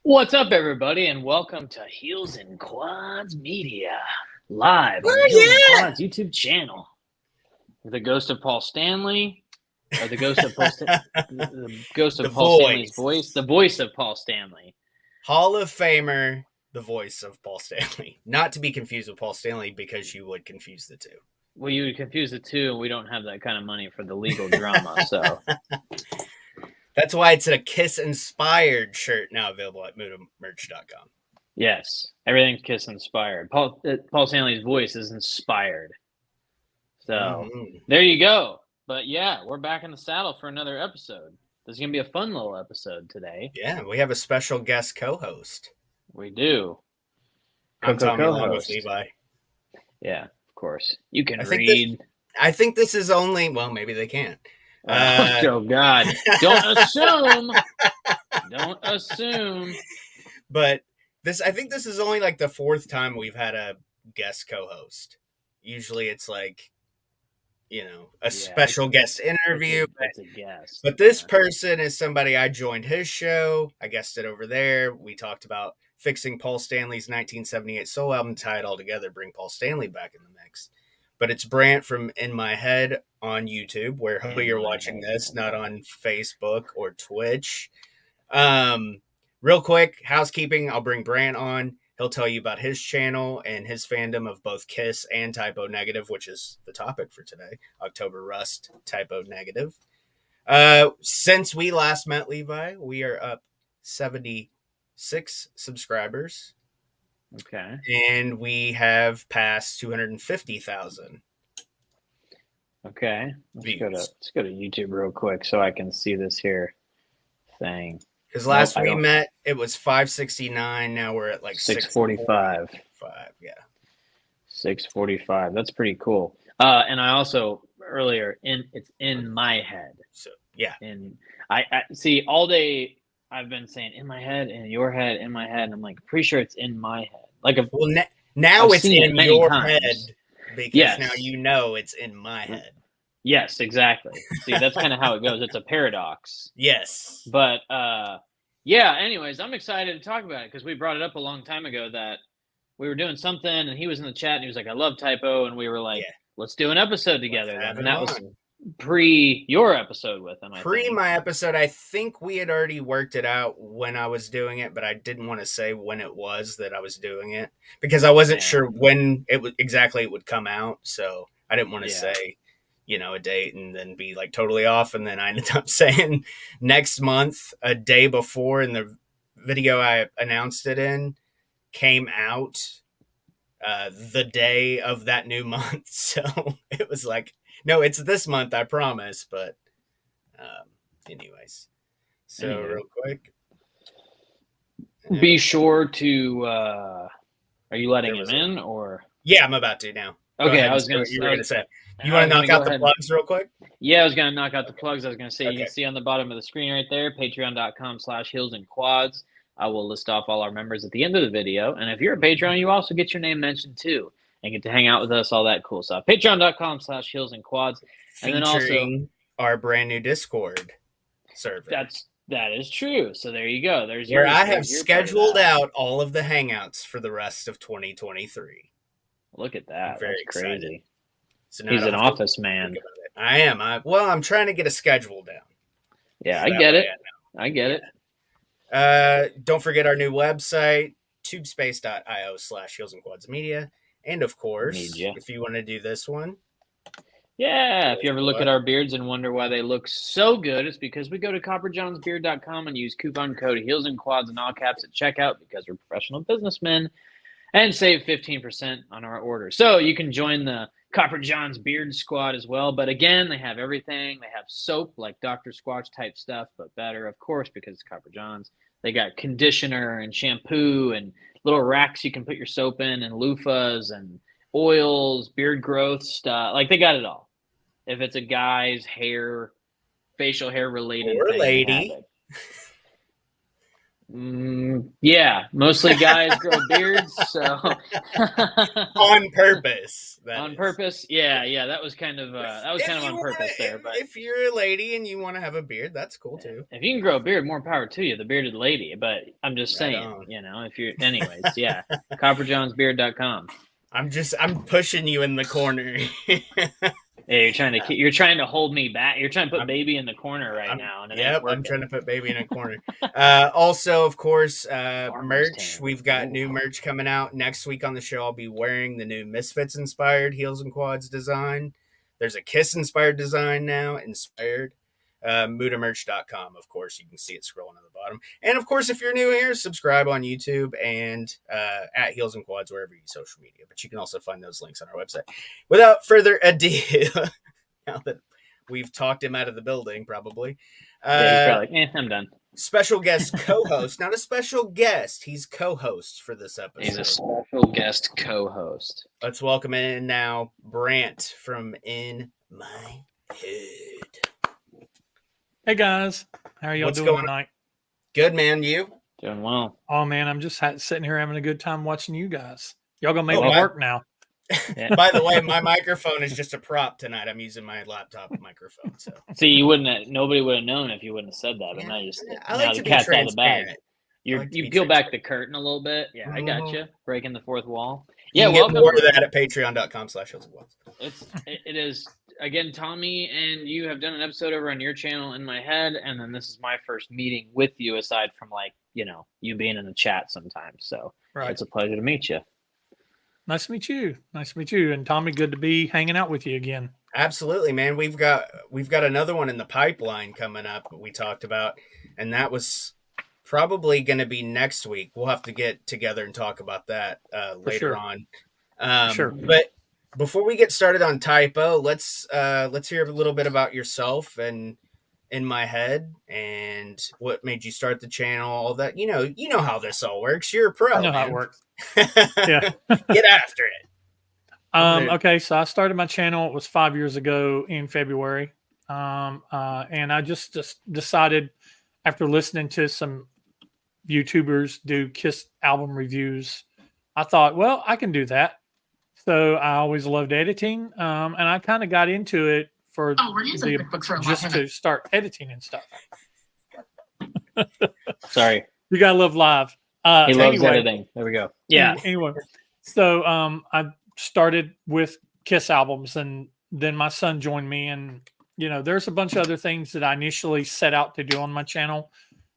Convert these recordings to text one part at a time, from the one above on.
What's up, everybody, and welcome to Heels and Quads Media, live on the Oh Heels and yeah, Quads YouTube channel. The ghost of Paul Stanley, or the ghost of the ghost the of Paul Stanley's voice, voice, the voice of Paul Stanley. Hall of Famer, the voice of Paul Stanley. Not to be confused with Paul Stanley because you would confuse the two. Well, you would confuse the two, and we don't have that kind of money for the legal drama. So, That's why it's a Kiss inspired shirt now available at mudamerch.com. yes, everything's Kiss inspired. Paul Stanley's voice is inspired. So, Mm-hmm. there you go. But yeah, we're back in the saddle for another episode. This is gonna be a fun little episode today. Yeah, we have a special guest co-host. We do. I'm Coco Tommy along with co-host. Levi. Yeah, of course. You can I think this. read. I think this is only. Well, maybe they can't. Oh God! Don't assume. Don't assume. But this, I think this is only like the fourth time we've had a guest co-host. Usually, it's like a special guest interview. It's a guess. But this person is somebody I joined his show. I guested over there. We talked about fixing Paul Stanley's 1978 solo album, tie it all together, bring Paul Stanley back in the mix. But it's Brant from In My Head on YouTube, where hopefully you're watching this, not on Facebook or Twitch. Real quick, housekeeping, I'll bring Brant on. He'll tell you about his channel and his fandom of both Kiss and Typo Negative, which is the topic for today. October Rust, Typo Negative. Since we last met, Levi, we are up 76 subscribers. Okay. And we have passed 250,000. Okay. Let's go to YouTube real quick so I can see this here thing. Because last we met, it was 569. Now we're at like 645. Yeah. 645. That's pretty cool. And I also earlier it's in my head. So yeah. And I see all day I've been saying in my head, in your head, in my head, and I'm like pretty sure it's in my head. Like now it's in your head because now you know it's in my head. Yes, exactly. See, that's kind of how it goes. It's a paradox. Yes. But yeah, anyways, I'm excited to talk about it because we brought it up a long time ago that we were doing something and he was in the chat and he was like, I love Typo. And we were like, let's do an episode together. And that was pre your episode with him. My episode, I think we had already worked it out when I was doing it, but I didn't want to say when it was that I was doing it because I wasn't sure when it would come out. So I didn't want to say, a date and then be like totally off. And then I ended up saying next month, a day before, and the video I announced it in came out the day of that new month. So it was like, no, it's this month, I promise. But anyways, so real quick. Be sure to, are you letting him in or? Yeah, I'm about to now. Okay, I was going to you were going to say. You want to knock out the plugs real quick? Yeah, I was going to knock out the plugs. I was going to say, you can see on the bottom of the screen right there, patreon.com/heels and quads. I will list off all our members at the end of the video. And if you're a Patreon, you also get your name mentioned too and get to hang out with us, all that cool stuff. Patreon.com/heels and quads. And then also our brand new Discord server. That is true. So there you go. There's where I have scheduled out all of the hangouts for the rest of 2023. Look at that. I'm very That's crazy. Excited. So he's an office man. I am. I'm trying to get a schedule down. Yeah, I get it. I get it. Don't forget our new website, tubespace.io/heels and quads media. And of course, if you want to do this one. Yeah, if you ever look at our beards and wonder why they look so good, it's because we go to copperjohnsbeard.com and use coupon code heels and quads in all caps at checkout because we're professional businessmen and save 15% on our order. So you can join the Copper John's Beard Squad as well. But again, they have everything. They have soap like Dr. Squatch type stuff, but better, of course, because it's Copper John's. They got conditioner and shampoo and little racks you can put your soap in and loofahs and oils, beard growth stuff. Like they got it all. If it's a guy's hair, facial hair related or thing, lady. Yeah, mostly guys grow beards, so On purpose. on That is. purpose. Yeah, that was kind of on purpose there. But If you're a lady and you want to have a beard, that's cool too. if you can grow a beard, more power to you, the bearded lady. But I'm just Right saying, on. if you're, anyways, yeah, copperjohnsbeard.com. I'm pushing you in the corner. Hey, you're trying to hold me back. You're trying to put I'm, baby in the corner right now, and it ain't I'm working. trying to put baby in a corner. Also, of course, merch. tan. We've got Ooh. new merch coming out next week on the show. I'll be wearing the new Misfits inspired Heels and Quads design. There's a Kiss inspired design now, inspired. Mudamerch.com. Of course, you can see it scrolling at the bottom. And of course, if you're new here, subscribe on YouTube and at Heels and Quads wherever you social media. But you can also find those links on our website. Without further ado, now that we've talked him out of the building, probably. Yeah, he's probably like, I'm done. Special guest co-host, not a special guest. He's co-host for this episode. He's a special guest co-host. Let's welcome in now Brant from In My Head. Hey guys, how are y'all doing tonight? Good, man. You? Doing well. Oh man, I'm just sitting here having a good time watching you guys. Y'all gonna make me work now. Yeah. By the way, my microphone is just a prop tonight. I'm using my laptop microphone. So see, nobody would have known if you wouldn't have said that. But now the cat's out of the bag. You peel back the curtain a little bit. Yeah, I got you. Breaking the fourth wall. Yeah, you can get more of that at patreon.com/heelsandquads. It is. Again, Tommy and you have done an episode over on your channel, In My Head, and then this is my first meeting with you, aside from you being in the chat sometimes. So It's a pleasure to meet you. Nice to meet you. Nice to meet you. And Tommy, good to be hanging out with you again. Absolutely, man. We've got another one in the pipeline coming up we talked about, and that was probably going to be next week. We'll have to get together and talk about that later on. Sure. But before we get started on Typo, let's hear a little bit about yourself and In My Head and what made you start the channel, all that. You know how this all works. You're a pro. I know how it works. Yeah. Get after it. Okay, so I started my channel. It was 5 years ago in February. And I just decided after listening to some YouTubers do Kiss album reviews, I thought, well, I can do that. So I always loved editing, and I kind of got into it just to start editing and stuff. Sorry, you gotta love live. He loves editing. There we go. Yeah. Anyway, so I started with Kiss albums, and then my son joined me, and there's a bunch of other things that I initially set out to do on my channel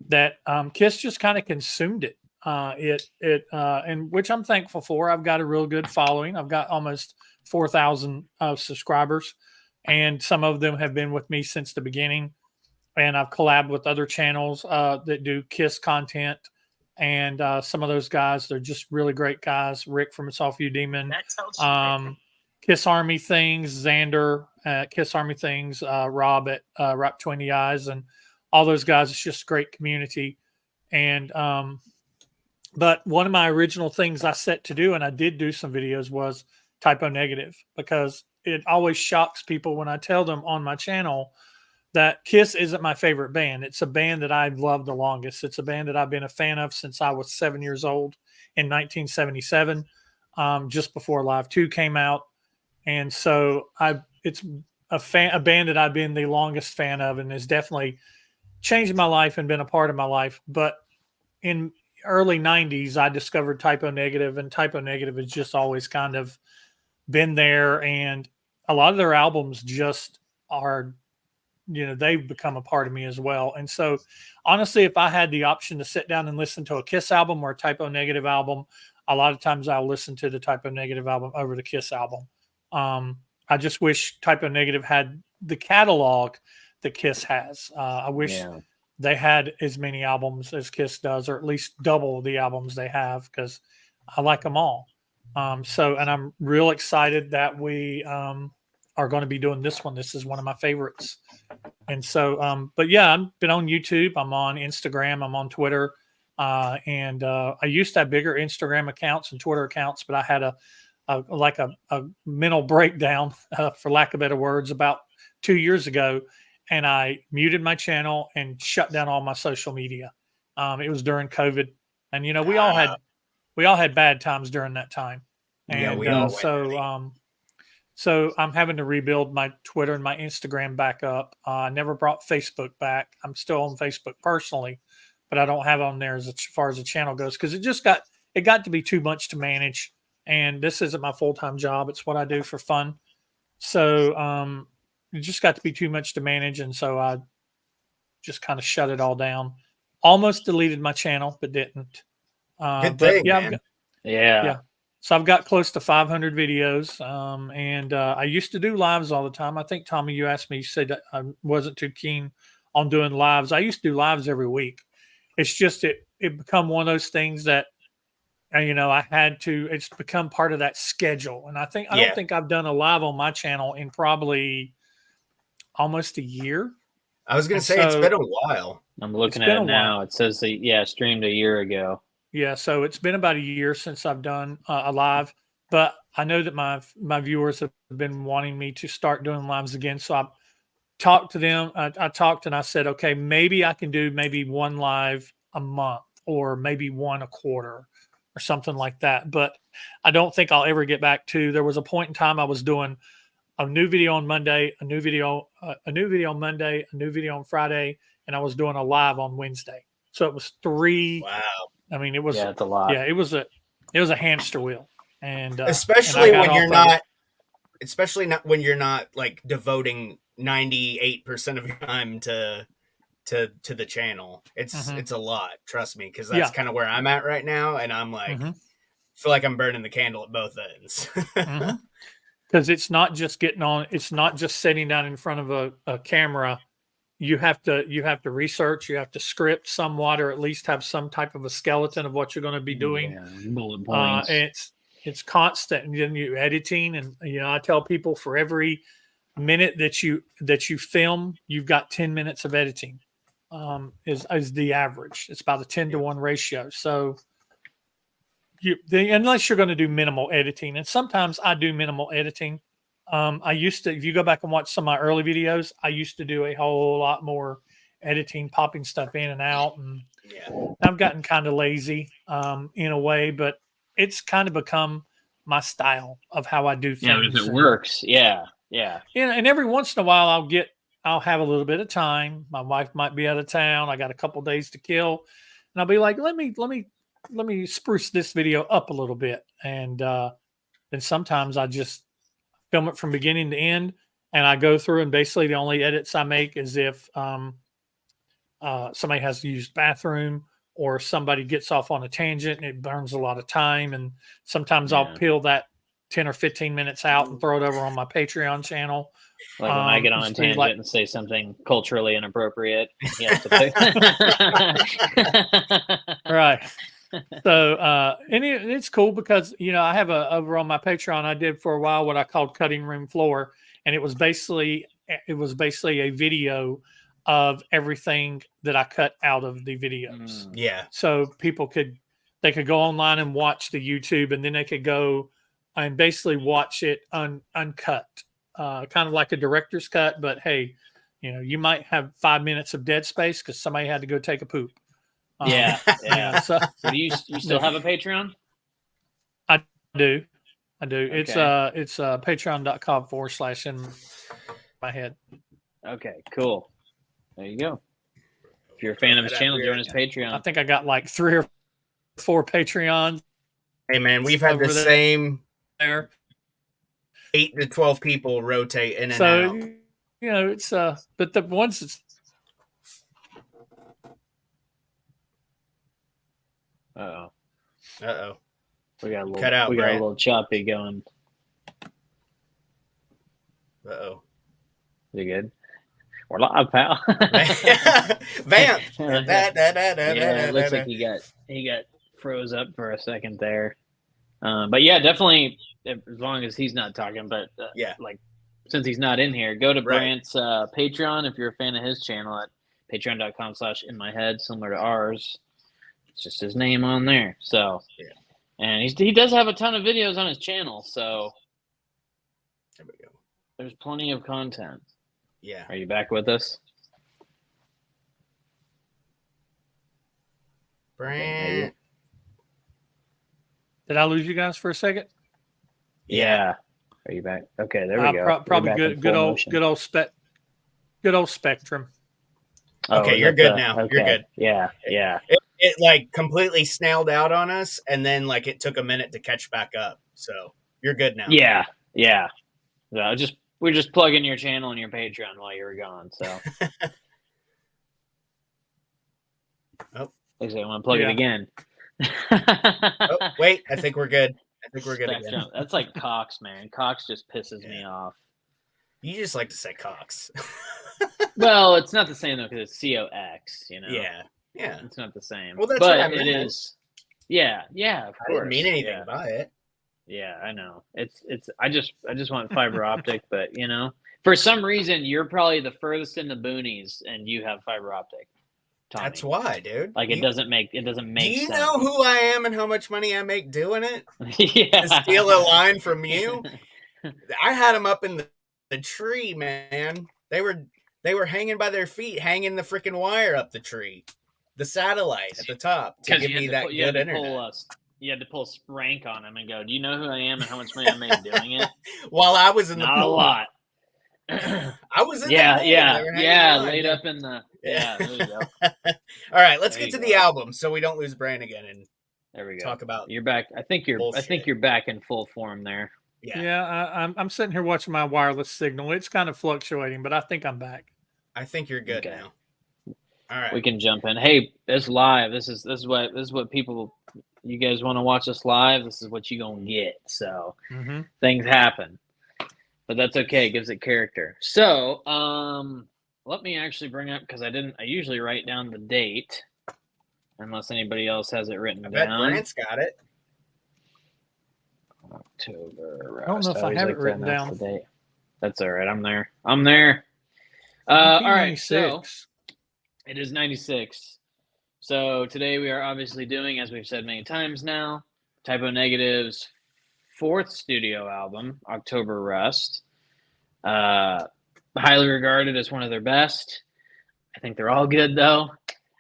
that Kiss just kind of consumed it. And which I'm thankful for. I've got a real good following. I've got almost 4,000 subscribers, and some of them have been with me since the beginning. And I've collabed with other channels that do Kiss content, and some of those guys, they're just really great guys. Rick from It's All For You Demon, Kiss Army Things, Xander, Kiss Army Things, Rob at Rock 20 Eyes, and all those guys. It's just a great community. And but one of my original things I set to do, and I did do some videos, was Typo Negative, because it always shocks people when I tell them on my channel that Kiss isn't my favorite band. It's a band that I've loved the longest. It's a band that I've been a fan of since I was 7 years old in 1977, just before Live 2 came out. And so it's a band that I've been the longest fan of, and has definitely changed my life and been a part of my life. But in early 90s, I discovered Typo Negative, and Typo Negative has just always kind of been there. And a lot of their albums just are, they've become a part of me as well. And so honestly, if I had the option to sit down and listen to a Kiss album or a Typo Negative album, a lot of times I'll listen to the Typo Negative album over the Kiss album. I just wish Typo Negative had the catalog that Kiss has. I wish they had as many albums as Kiss does, or at least double the albums they have, because I like them all. And I'm real excited that we are going to be doing this one. This is one of my favorites. And so, but yeah, I've been on YouTube. I'm on Instagram. I'm on Twitter. And I used to have bigger Instagram accounts and Twitter accounts, but I had a mental breakdown, for lack of better words, about 2 years ago. And I muted my channel and shut down all my social media. It was during COVID, and we all had bad times during that time, Yeah, and we all went so I'm having to rebuild my Twitter and my Instagram back up. I never brought Facebook back. I'm still on Facebook personally, but I don't have on there as far as the channel goes because it got to be too much to manage. And this isn't my full time job; it's what I do for fun. So it just got to be too much to manage, and so I just kind of shut it all down. Almost deleted my channel, but didn't. Good But thing, yeah, man. yeah. So I've got close to 500 videos, and I used to do lives all the time. I think Tommy, you asked me, you said that I wasn't too keen on doing lives. I used to do lives every week. It's just it become one of those things that I had to. It's become part of that schedule, and I don't Yeah. think I've done a live on my channel in probably almost a year. I was going And to say it's so been a while. I'm looking it's been at a it now. while. It says that, streamed a year ago. Yeah, so it's been about a year since I've done a live, but I know that my viewers have been wanting me to start doing lives again. So I talked to them. I talked and I said, okay, maybe I can do maybe one live a month or maybe one a quarter or something like that. But I don't think I'll ever get back to. There was a point in time I was doing a new video on Monday, a new video on Monday, a new video on Friday, and I was doing a live on Wednesday. So it was 3. Wow. I mean, it was Yeah, it's a lot. it was a hamster wheel, and I Especially got when you're off of it. not especially not when you're not like devoting 98% of your time to the channel. It's a lot, trust me, because that's Yeah. kind of where I'm at right now, and I'm like feel like I'm burning the candle at both ends. Because it's not just it's not just sitting down in front of a camera. You have to research, you have to script somewhat, or at least have some type of a skeleton of what you're going to be doing. Yeah, bullet points. It's constant, and then you editing, and I tell people for every minute that you film, you've got 10 minutes of editing. Is the average. It's about a 10-to-1 ratio. So unless you're going to do minimal editing, and sometimes I do minimal editing. I used to, if you go back and watch some of my early videos, I used to do a whole lot more editing, popping stuff in and out, and I've gotten kind of lazy in a way, but it's kind of become my style of how I do things. Yeah, but if it works, yeah. And every once in a while, I'll have a little bit of time. My wife might be out of town. I got a couple days to kill, and I'll be like, let me spruce this video up a little bit, and then sometimes I just film it from beginning to end, and I go through, and basically the only edits I make is if somebody has to use the bathroom or somebody gets off on a tangent and it burns a lot of time, and sometimes I'll peel that 10 or 15 minutes out and throw it over on my Patreon channel. Like when I get on a tangent and say something culturally inappropriate, he has to pick. Right. So, and it's cool because, I have over on my Patreon, I did for a while what I called cutting room floor. And it was basically a video of everything that I cut out of the videos. Yeah. So they could go online and watch the YouTube, and then they could go and basically watch it uncut, kind of like a director's cut. But hey, you might have 5 minutes of dead space because somebody had to go take a poop. Yeah. So do you still have a Patreon? I do. Okay. It's patreon.com/in my head. Okay, cool. There you go. If you're a fan of his channel, join his Patreon. I think I got like 3 or 4 Patreons. Hey man, we've had the same there 8 to 12 people rotate in and so, out. It's but the ones that's Uh-oh. We got a little Cut out, we got Brant. a little choppy going. Uh-oh. You good? We're live, pal. Vamp. Yeah, it looks like he got froze up for a second there. But yeah, definitely as long as he's not talking, but like since he's not in here, go to Brant's Patreon if you're a fan of his channel at patreon.com/inmyhead, similar to ours. It's just his name on there. So and he does have a ton of videos on his channel, so there we go. There's plenty of content. Yeah. Are you back with us? Brant. Did I lose you guys for a second? Yeah. Are you back? Okay, there we go. Probably You're back in good full old motion. good old Spectrum. Okay, is you're that good now. Okay. You're good. Yeah. It like completely snailed out on us, and then like it took a minute to catch back up. So you're good now. Yeah. No, we're just plugging your channel and your Patreon while you were gone. So. Oh. Actually, I want to plug it again. Oh, wait. I think we're good. Again. That's like Cox, man. Cox just pisses me off. You just like to say Cox. Well, it's not the same though because it's COX. You know. Yeah. It's not the same. Well, that's but what I meant. It is. Yeah. Of course. I didn't mean anything by it. Yeah, I know. It's. I just want fiber optic, but for some reason you're probably the furthest in the boonies, and you have fiber optic. Tommy. That's why, dude. Like it doesn't make Do you sense. know who I am and how much money I make doing it? Yeah. To steal a line from you. I had them up in the tree, man. They were hanging by their feet, hanging the freaking wire up the tree, the satellite at the top to give me that good internet. You had to pull Sprank on him and go, "Do you know who I am and how much money I made doing it?" While I was in the Not pool. a lot. I was in the pool. Laid up in the. Yeah, there you go. All right, let's get to the album so we don't lose Brant again and there we go. Talk about you're back. I think you're back in full form there. Yeah. I'm sitting here watching my wireless signal. It's kind of fluctuating, but I think I'm back. I think you're good now. All right, we can jump in. Hey, it's live. This is what people. You guys want to watch us live? This is what you gonna get. So things happen, but that's okay. It gives it character. So let me actually bring up because I usually write down the date, unless anybody else has it written down. I bet Brant's got it. October. I don't know if I have it written down. The date. That's all right. I'm there. All right. So it is 96. So today we are obviously doing, as we've said many times now, Typo Negative's 4th studio album, October Rust. Highly regarded as one of their best. I think they're all good though.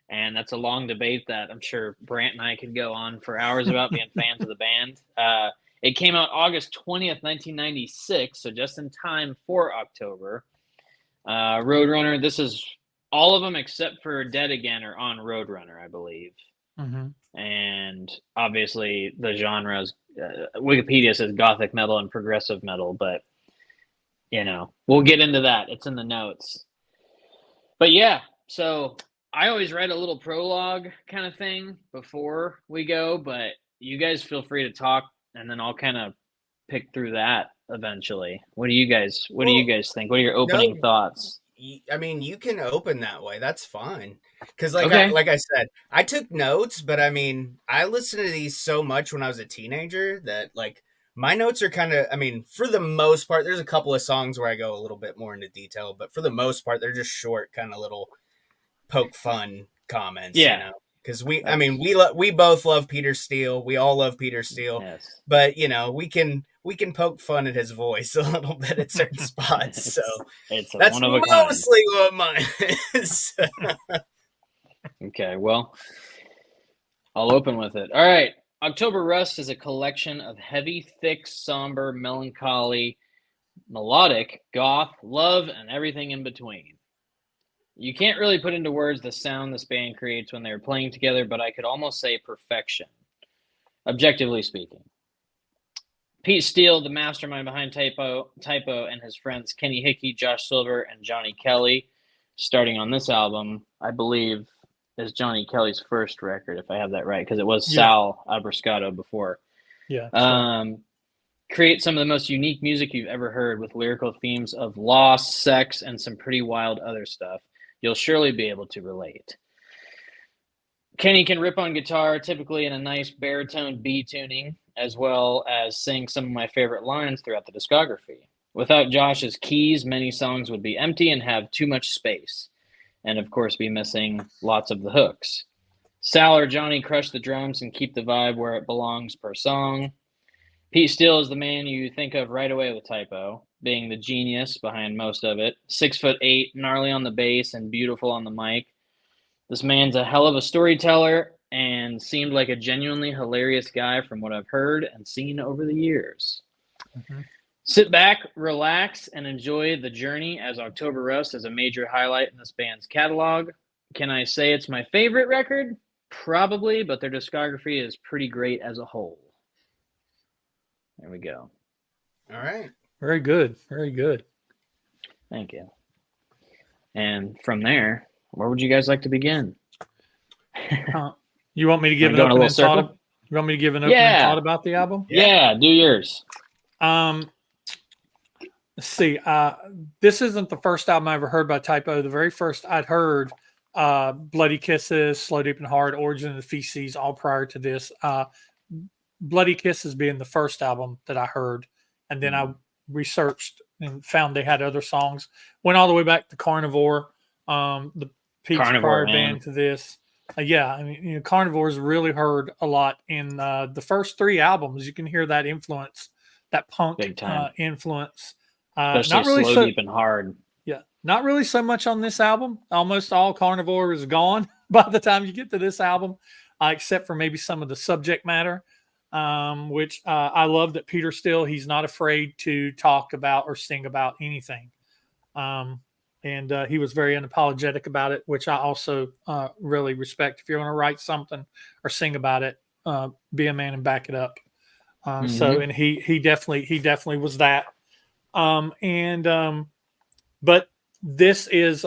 And that's a long debate that I'm sure Brant and I could go on for hours about being fans of the band. It came out August 20th, 1996, so just in time for October. Roadrunner, this is all of them except for Dead Again are on Roadrunner, I believe. And obviously the genres, Wikipedia says gothic metal and progressive metal, but we'll get into that. It's in the notes. But yeah, so I always write a little prologue kind of thing before we go, but you guys feel free to talk and then I'll kind of pick through that eventually. What do you guys think? What are your opening thoughts? I mean, you can open that way. That's fine. Because like I said, I took notes, but I mean, I listened to these so much when I was a teenager that like my notes are kind of, I mean, for the most part, there's a couple of songs where I go a little bit more into detail, but for the most part, they're just short, kind of little poke fun comments. Because we both love Peter Steele. We all love Peter Steele. Yes. But we can poke fun at his voice a little bit at certain spots. So that's mostly what mine is. Okay, well, I'll open with it. All right. October Rust is a collection of heavy, thick, somber, melancholy, melodic, goth, love, and everything in between. You can't really put into words the sound this band creates when they're playing together, but I could almost say perfection, objectively speaking. Pete Steele, the mastermind behind Typo, and his friends Kenny Hickey, Josh Silver, and Johnny Kelly, starting on this album, I believe, is Johnny Kelly's first record, if I have that right, because it was Sal Abrascato before. Yeah. Create some of the most unique music you've ever heard with lyrical themes of loss, sex, and some pretty wild other stuff. You'll surely be able to relate. Kenny can rip on guitar, typically in a nice baritone B tuning, as well as sing some of my favorite lines throughout the discography. Without Josh's keys, many songs would be empty and have too much space, and of course be missing lots of the hooks. Sal or Johnny crush the drums and keep the vibe where it belongs per song. Pete Steele is the man you think of right away with Typo, being the genius behind most of it. 6'8", gnarly on the bass and beautiful on the mic. This man's a hell of a storyteller and seemed like a genuinely hilarious guy from what I've heard and seen over the years. Mhm. Sit back, relax, and enjoy the journey as October Rust is a major highlight in this band's catalog. Can I say it's my favorite record? Probably, but their discography is pretty great as a whole. There we go. All right. Very good. Very good. Thank you. And from there, where would you guys like to begin? You want me to give an Wanna go in a opening little circle? thought? You want me to give an opening Yeah. thought about the album? Yeah, do yours. Let's see. This isn't the first album I ever heard by Typo. The very first I'd heard, Bloody Kisses, Slow, Deep, and Hard, Origin of the Feces, all prior to this. Bloody Kisses being the first album that I heard. And then I researched and found they had other songs. Went all the way back to Carnivore, the Pete's Carnivore, prior man. band to this. Yeah, I mean, Carnivore's really heard a lot in the first three albums. You can hear that influence, that punk Big time. influence. Especially Not really Slow, Deep, and Hard. Yeah, not really so much on this album. Almost all Carnivore is gone by the time you get to this album, except for maybe some of the subject matter, which I love that Peter Steele, he's not afraid to talk about or sing about anything. And he was very unapologetic about it, which I also really respect. If you're going to write something or sing about it, be a man and back it up. So, and he definitely was that. But this is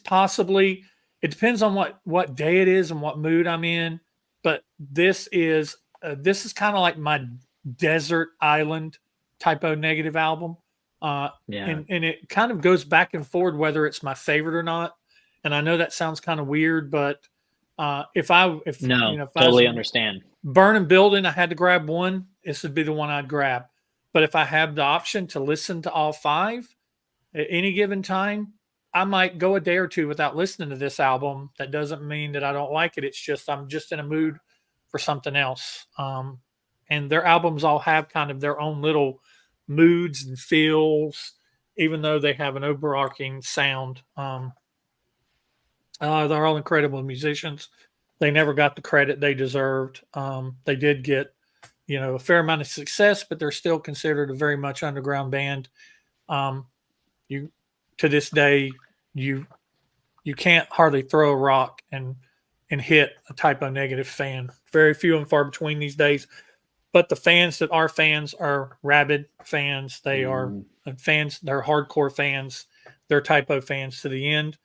possibly, it depends on what day it is and what mood I'm in. But this is kind of like my desert island Typo Negative album. And it kind of goes back and forward whether it's my favorite or not. And I know that sounds kind of weird, but if totally understand. Burning Building, I had to grab one. This would be the one I'd grab. But if I have the option to listen to all five at any given time, I might go a day or two without listening to this album. That doesn't mean that I don't like it. It's just I'm just in a mood for something else. And their albums all have kind of their own little moods and feels, even though they have an overarching sound. They're all incredible musicians. They never got the credit they deserved. They did get, a fair amount of success, but they're still considered a very much underground band. To this day, you can't hardly throw a rock and hit a Typo Negative fan. Very few and far between these days. But the fans that are fans are rabid fans. They are fans. They're hardcore fans. They're Typo fans to the end.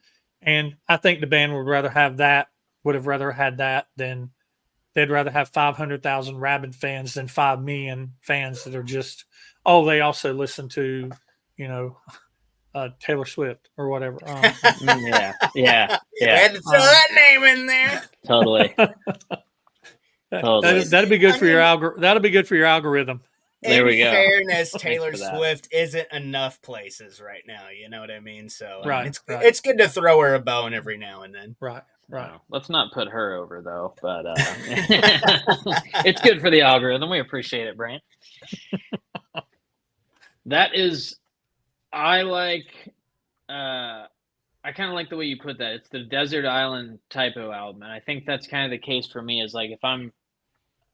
And I think the band would have rather had that than they'd rather have 500,000 rabid fans than 5 million fans that are just, they also listen to, Taylor Swift or whatever. Yeah. I had to throw that name in there. Totally. That'd be good for your That'll be good for your algorithm. There we go. In fairness, Taylor Swift isn't enough places right now. You know what I mean? So it's good to throw her a bone every now and then. Right. No, let's not put her over though. But it's good for the algorithm. We appreciate it, Brant. I kind of like the way you put that. It's the Desert Island Typo album, and I think that's kind of the case for me. Is like if I'm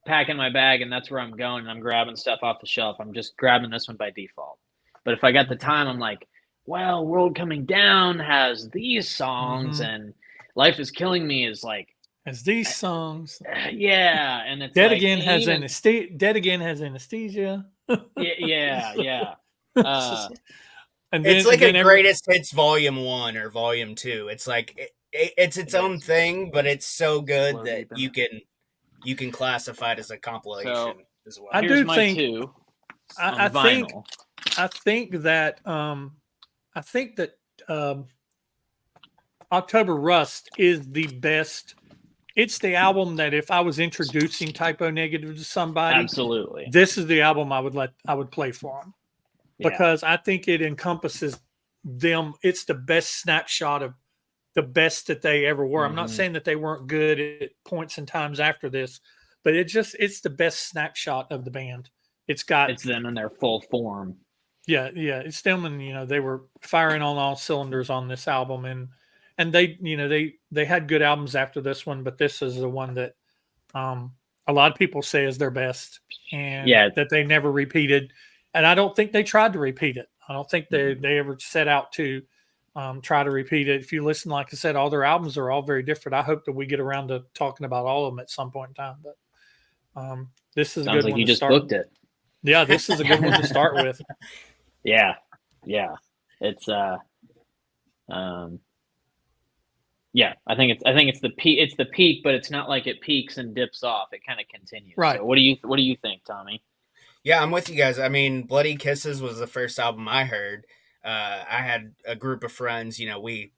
packing my bag and that's where I'm going, and I'm grabbing stuff off the shelf, I'm just grabbing this one by default. But if I got the time, I'm like, well, World Coming Down has these songs, and Life Is Killing Me is like has these songs. Yeah, and it's Dead like, Again has anesthesia. Dead Again has anesthesia. Yeah. And then, it's like a greatest hits volume 1 or volume 2. It's like it's its own thing, but it's so good that you can classify it as a compilation as well. I think that October Rust is the best. It's the album that if I was introducing Typo Negative to somebody, absolutely, this is the album I would play for them. Because I think it encompasses them. It's the best snapshot of the best that they ever were. I'm not saying that they weren't good at points and times after this, but it's the best snapshot of the band. It's them in their full form. Yeah. It's them, and they were firing on all cylinders on this album, and and they had good albums after this one, but this is the one that a lot of people say is their best, and that they never repeated. And I don't think they tried to repeat it. I don't think they ever set out to try to repeat it. If you listen, like I said, all their albums are all very different. I hope that we get around to talking about all of them at some point in time. But this is a good one. You just booked it. Yeah, this is a good one to start with. Yeah. It's yeah, I think it's the peak. It's the peak, but it's not like it peaks and dips off. It kind of continues. Right. So what do you think, Tommy? Yeah, I'm with you guys. I mean, Bloody Kisses was the first album I heard. I had a group of friends, we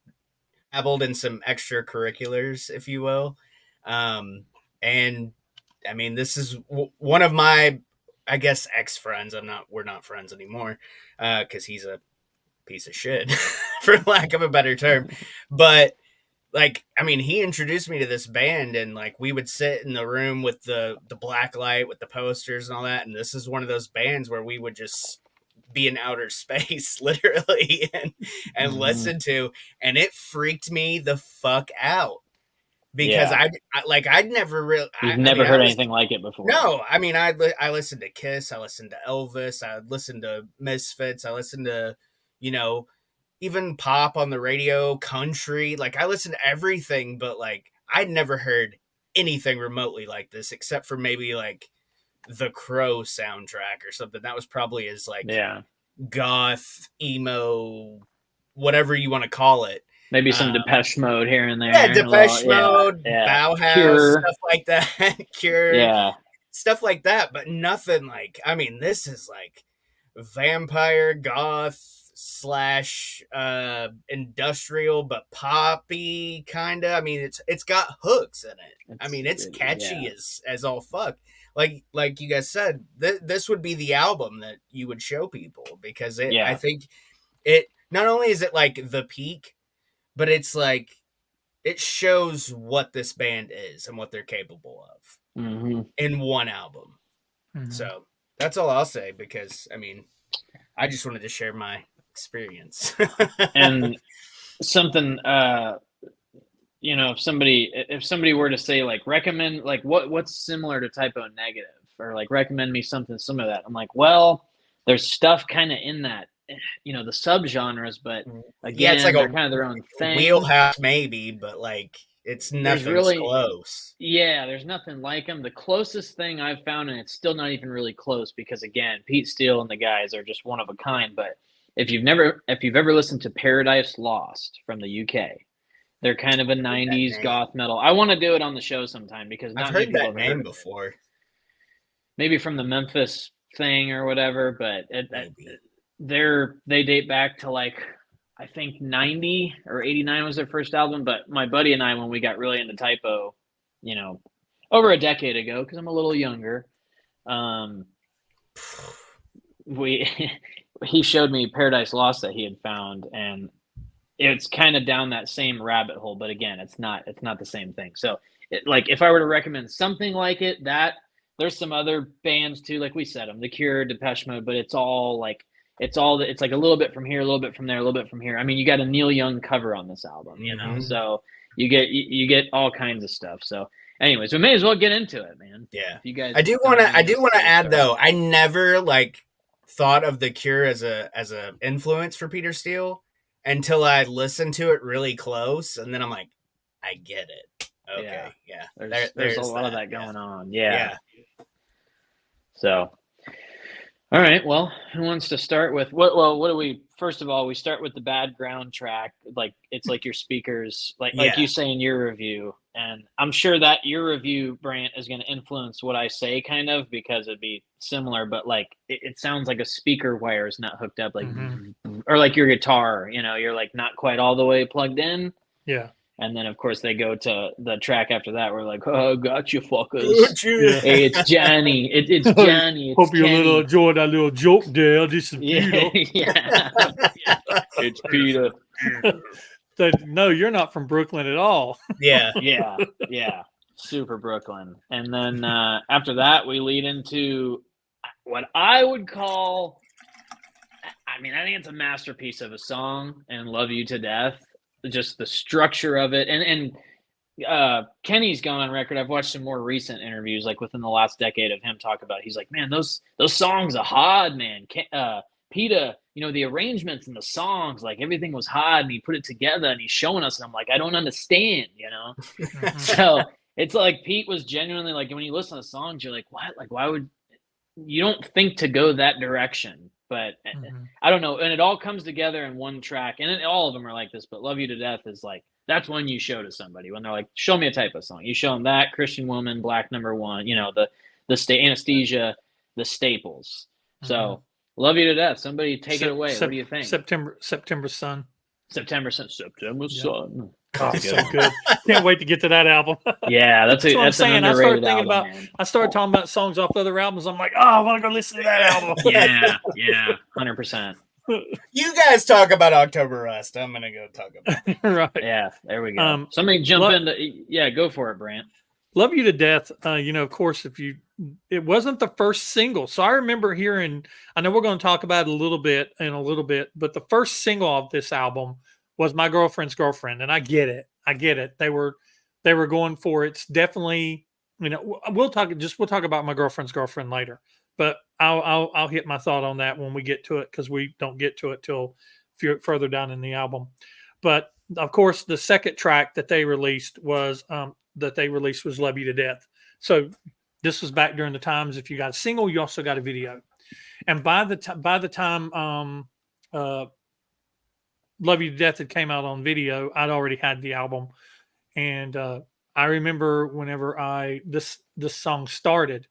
dabbled in some extracurriculars, if you will. And I mean, this is one of my, I guess, ex-friends. We're not friends anymore, because he's a piece of shit, for lack of a better term. But like, I mean, he introduced me to this band, and like we would sit in the room with the black light with the posters and all that. And this is one of those bands where we would just be in outer space, literally, and listen to, and it freaked me the fuck out, because I'd never really, You've never heard anything like it before. No, I mean, I listened to Kiss, I listened to Elvis, I listened to Misfits, I listened to, even pop on the radio, country, like I listened to everything, but like I'd never heard anything remotely like this, except for maybe like the Crow soundtrack or something. That was probably as like goth, emo, whatever you want to call it. Maybe some Depeche Mode here and there. Yeah, Depeche Mode, Bauhaus, Cure. stuff like that. Cure, stuff like that, but nothing like, I mean, this is like vampire goth / industrial, but poppy kind of. I mean, it's got hooks in it. I mean, it's catchy as all fuck. Like you guys said, this would be the album that you would show people, because I think it not only is it like the peak, but it's like it shows what this band is and what they're capable of in one album. So that's all I'll say, because I mean, I just wanted to share my experience. And something, if somebody were to say like recommend, like what's similar to Typo Negative, or like recommend me something similar to that, I'm like, well, there's stuff kind of in that, the subgenres, but again, it's like they're kind of their own thing. Wheelhouse maybe, but like it's nothing really close. Yeah, there's nothing like them. The closest thing I've found, and it's still not even really close, because again, Pete Steele and the guys are just one of a kind. But if you've ever listened to Paradise Lost from the UK, they're kind of a 90s goth metal. I want to do it on the show sometime, because I've heard that name before. Maybe from the Memphis thing or whatever, but they date back to like, I think 90 or 89 was their first album. But my buddy and I, when we got really into Typo, over a decade ago, because I'm a little younger, he showed me Paradise Lost that he had found, and it's kind of down that same rabbit hole. But again, it's not the same thing. So like if I were to recommend something like it, there's some other bands too, like we said them, The Cure, Depeche Mode, but it's like a little bit from here, a little bit from there, a little bit from here. I mean, you got a Neil Young cover on this album, so you get all kinds of stuff. So anyways, we may as well get into it, man. Yeah. If you guys, I do want to add though, I never like thought of The Cure as a influence for Peter Steele until I listened to it really close, and then I'm like, I get it. Okay, yeah. There's a lot of that going on. Yeah. So, all right. Well, who wants to start with what do we? First of all, we start with the bad ground track. Like it's like your speakers, like you say in your review, and I'm sure that your review, Brant, is going to influence what I say, kind of, because it'd be similar. But like it sounds like a speaker wire is not hooked up, like or like your guitar. You're like not quite all the way plugged in. Yeah. And then, of course, they go to the track after that. We're like, oh, gotcha, fuckers. Yeah. Hey, it's Johnny. It's Johnny. Hope you little enjoyed that little joke there. This is Peter. Yeah. It's Peter. No, you're not from Brooklyn at all. Yeah. Yeah. Super Brooklyn. And then after that, we lead into what I would call, I think it's a masterpiece of a song, and Love You to Death. just the structure of it, and Kenny's gone on record. I've watched some more recent interviews, like within the last decade, of him talk about. He's like, man, those songs are hard, man. Peter, the arrangements and the songs, like everything was hard, and he put it together, and he's showing us, and I'm like, I don't understand, So it's like Pete was genuinely like, when you listen to songs, you're like, what? Like, why would you don't think to go that direction? But I don't know, and it all comes together in one track, and all of them are like this. But "Love You to Death" is like, that's one you show to somebody when they're like, show me a type of song. You show them that, Christian Woman, Black Number One, the Anesthesia, the staples. So "Love You to Death." Somebody take it away. What do you think? September Sun. September Sun. Oh, so good. Can't wait to get to that album. Yeah, that's what I'm saying. I started thinking album, about. man. I started talking about songs off other albums. I'm like, oh, I want to go listen to that album. yeah, 100%. You guys talk about October Rust. I'm gonna go talk about it. Right. Yeah, there we go. Somebody jump into. Yeah, go for it, Brant. "Love You to Death." Of course, it wasn't the first single. So I remember hearing. I know we're going to talk about it in a little bit, but the first single of this album was "My Girlfriend's Girlfriend," and I get it. They were going for it. It's definitely, we'll talk about "My Girlfriend's Girlfriend" later, but I'll hit my thought on that when we get to it, because we don't get to it till further down in the album. But of course, the second track that they released was "Love You to Death." So this was back during the times, if you got a single, you also got a video. And by the time "Love You to Death" had came out on video, I'd already had the album. And I remember whenever this song started,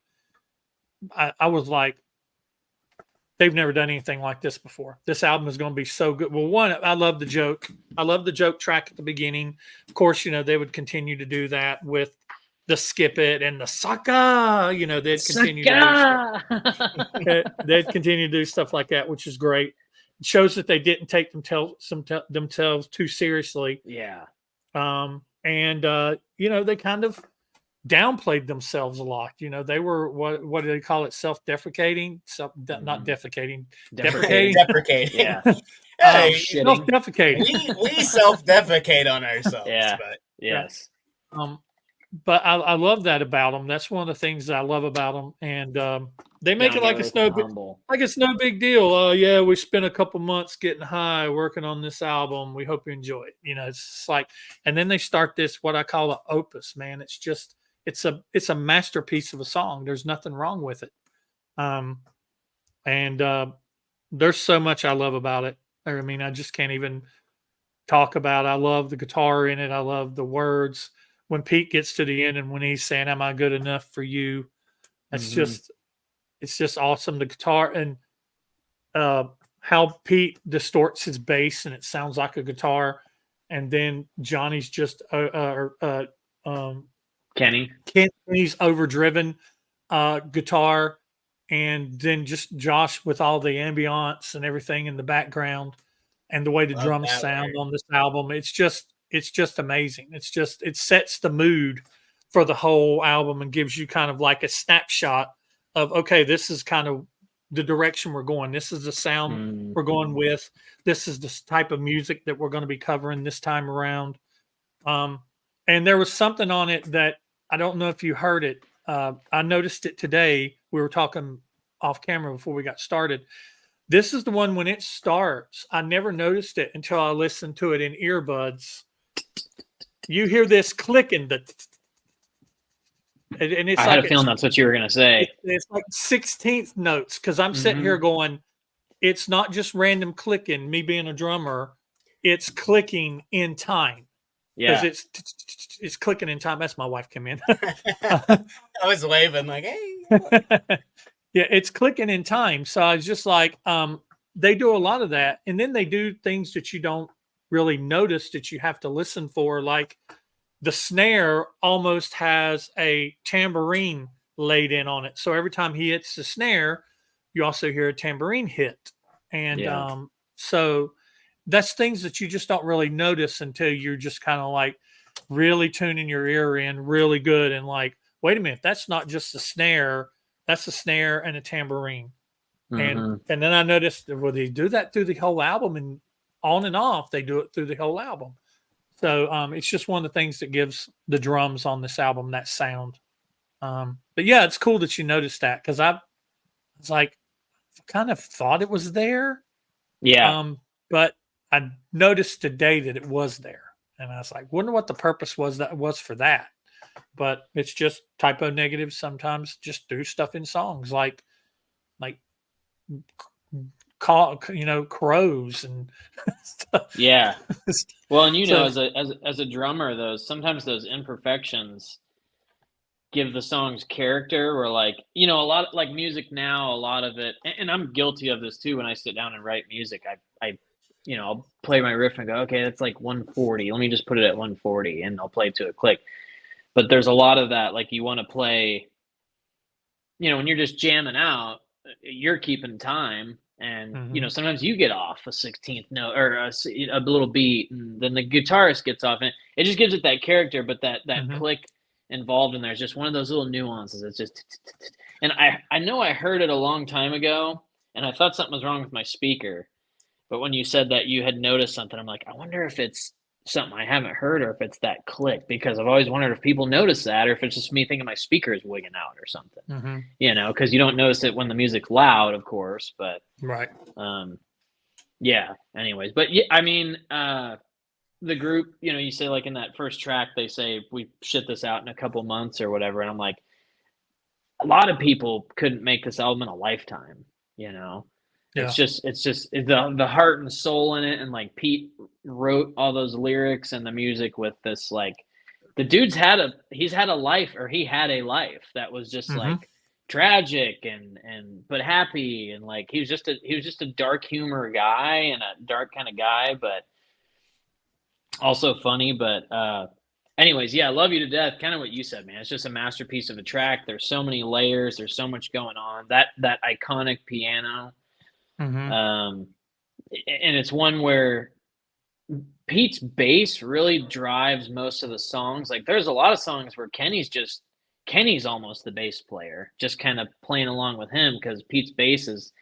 I was like, they've never done anything like this before. This album is going to be so good. Well, one, I love the joke. I love the joke track at the beginning. Of course, they would continue to do that with the skip it and the sucker. They'd continue they'd continue to do stuff like that, which is great. It shows that they didn't take themselves too seriously. Yeah. And they kind of downplayed themselves a lot. They were, what do they call it? Self-deprecating, not defecating, deprecating. Yeah. Hey, self-defecating. We self-defecate on ourselves. Yeah. But Yes. But I love that about them. That's one of the things that I love about them. And they make it like it's no big deal. Yeah, we spent a couple months getting high working on this album. We hope you enjoy it. It's like, and then they start this, what I call an opus, man. It's just, it's a masterpiece of a song. There's nothing wrong with it. And there's so much I love about it. I mean, I just can't even talk about it. I love the guitar in it. I love the words. When Pete gets to the end and when he's saying, "Am I good enough for you?" It's just awesome. The guitar and how Pete distorts his bass and it sounds like a guitar. And then Johnny's just Kenny's overdriven guitar, and then just Josh with all the ambiance and everything in the background, and the way the drums sound on this album. It's just amazing. It sets the mood for the whole album and gives you kind of like a snapshot of, okay, this is kind of the direction we're going. This is the sound we're going with. This is the type of music that we're going to be covering this time around. And there was something on it that I don't know if you heard it. I noticed it today. We were talking off camera before we got started. This is the one when it starts. I never noticed it until I listened to it in earbuds. You hear this clicking, and it's I had a feeling that's what you were going to say. It's like 16th notes, because I'm sitting here going, it's not just random clicking, me being a drummer, it's clicking in time. Yeah. Because it's clicking in time. That's my wife came in. I was waving like, hey. Yeah, it's clicking in time. So I was just like, they do a lot of that. And then they do things that you don't really notice that you have to listen for. Like the snare almost has a tambourine laid in on it. So every time he hits the snare, you also hear a tambourine hit. And so that's things that you just don't really notice until you're just kind of like really tuning your ear in really good. And like, wait a minute, that's not just a snare. That's a snare and a tambourine. And then I noticed, well, they do that through the whole album, and on and off, they do it through the whole album. So it's just one of the things that gives the drums on this album that sound. But yeah, it's cool that you noticed that, because I was like, kind of thought it was there. Yeah. But I noticed today that it was there. And I was like, wonder what the purpose was for that. But it's just typo negatives sometimes just do stuff in songs like call, crows and stuff. Yeah. Well, and So as a drummer, sometimes those imperfections give the songs character, where like, a lot like music now, a lot of it, and I'm guilty of this too. When I sit down and write music, I I'll play my riff and go, okay, that's like 140. Let me just put it at 140, and I'll play to a click. But there's a lot of that, like you want to play, when you're just jamming out, you're keeping time. And sometimes you get off a 16th note or a little beat, and then the guitarist gets off, and it just gives it that character. But that click involved in there is just one of those little nuances. It's just, and I know I heard it a long time ago, and I thought something was wrong with my speaker. But when you said that you had noticed something, I'm like, I wonder if it's something I haven't heard, or if it's that click, because I've always wondered if people notice that, or if it's just me thinking my speaker is wigging out or something. Because you don't notice it when the music's loud, of course. But right. Yeah. Anyways, but yeah, I mean, the group, you say like in that first track, they say we shit this out in a couple months or whatever, and I'm like, a lot of people couldn't make this album in a lifetime. Yeah. It's just the heart and soul in it, and like Pete wrote all those lyrics and the music with this, like, the dude's he had a life that was just like tragic and but happy, and like he was just a dark humor guy, and a dark kind of guy, but also funny. But anyways, yeah, Love You to Death, kind of what you said, man. It's just a masterpiece of a track. There's so many layers, there's so much going on. That iconic piano. And it's one where Pete's bass really drives most of the songs. Like, there's a lot of songs where Kenny's almost the bass player, just kind of playing along with him, because Pete's bass is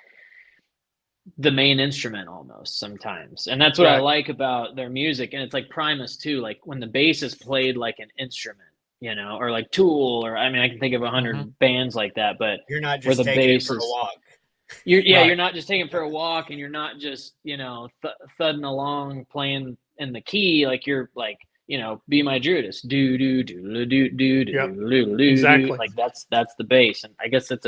the main instrument almost sometimes. And that's what I like about their music. And it's like Primus too, like when the bass is played like an instrument, or like Tool, or I mean, I can think of 100 bands like that, but you're not just taking it for a walk. You're not just taking it for a walk, and you're not just, thudding along playing in the key. Like, you're like, Be My Judas, do do do do do do do. Exactly. Like that's the bass. And I guess that's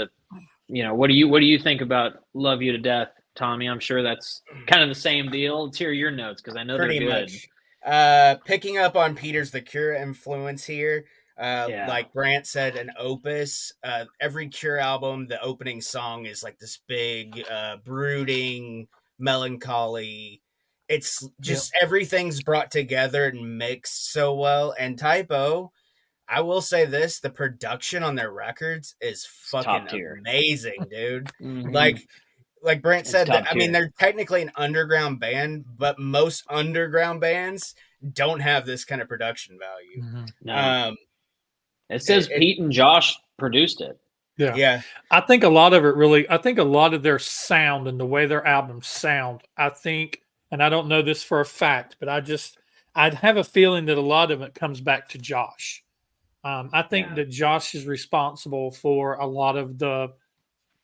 what do you think about Love You to Death, Tommy? I'm sure that's kind of the same deal. Let's hear your notes, because I know Pretty they're good. Much. Picking up on Peter's The Cure influence here. Like Brant said, an opus. Every Cure album, the opening song is like this big, brooding, melancholy. It's just everything's brought together and mixed so well. And Typo, I will say this: the production on their records is fucking amazing, dude. Like Brent said, I mean, they're technically an underground band, but most underground bands don't have this kind of production value. No. It says Pete and Josh produced it. Yeah. I think a lot of their sound and the way their albums sound, and I don't know this for a fact, but I'd have a feeling that a lot of it comes back to Josh. I think that Josh is responsible for a lot of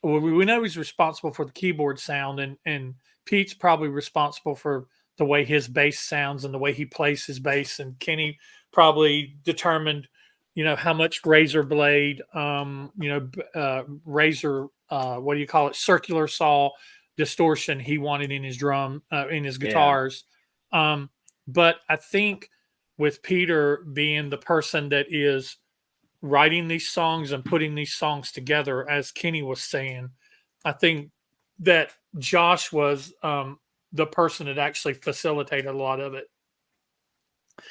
we know he's responsible for the keyboard sound, and Pete's probably responsible for the way his bass sounds and the way he plays his bass, and Kenny probably determined how much razor blade, razor, what do you call it? Circular saw distortion he wanted in his in his guitars. But I think with Peter being the person that is writing these songs and putting these songs together, as Kenny was saying, I think that Josh was the person that actually facilitated a lot of it.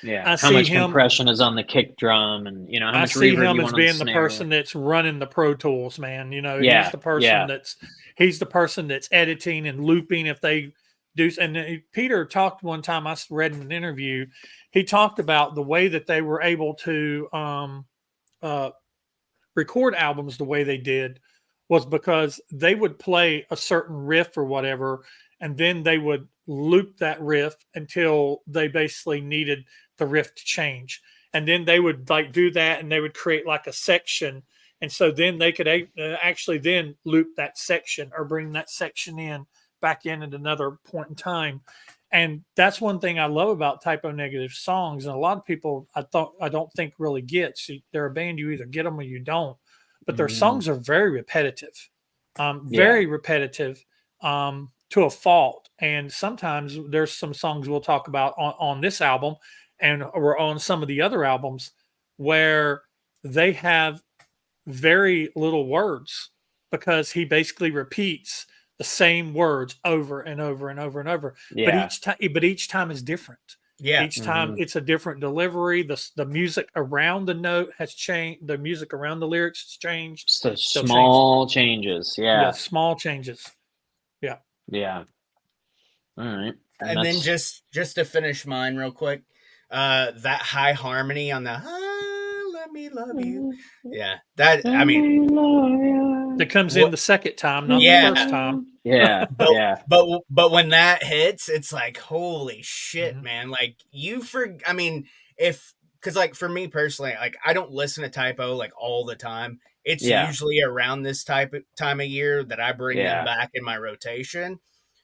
Yeah, how much compression is on the kick drum, and how much reverb you want on the snare. I see him as being the person that's running the Pro Tools, man. He's the person he's the person that's editing and looping if they do. And Peter talked one time, I read in an interview, he talked about the way that they were able to record albums the way they did was because they would play a certain riff or whatever, and then they would loop that riff until they basically needed the riff to change. And then they would like do that, and they would create like a section. And so then they could actually then loop that section or bring that section in back in at another point in time. And that's one thing I love about Typo Negative songs. And a lot of people I don't think really gets. They're a band, you either get them or you don't. But their songs are very repetitive, very repetitive to a fault. And sometimes there's some songs we'll talk about on this album or on some of the other albums where they have very little words because he basically repeats the same words over and over and over and over. Yeah. But each time is different. Yeah. Each time it's a different delivery. The music around the note has changed. The music around the lyrics has changed. So small changes. Yeah. Small changes. Yeah. Yeah. All right. And then just to finish mine real quick, that high harmony on the let me love you. Yeah. That, I mean, that comes in the second time, not the first time. Yeah. But when that hits, it's like, holy shit, man. Like because like for me personally, like I don't listen to Typo like all the time. It's usually around this time of year that I bring them back in my rotation.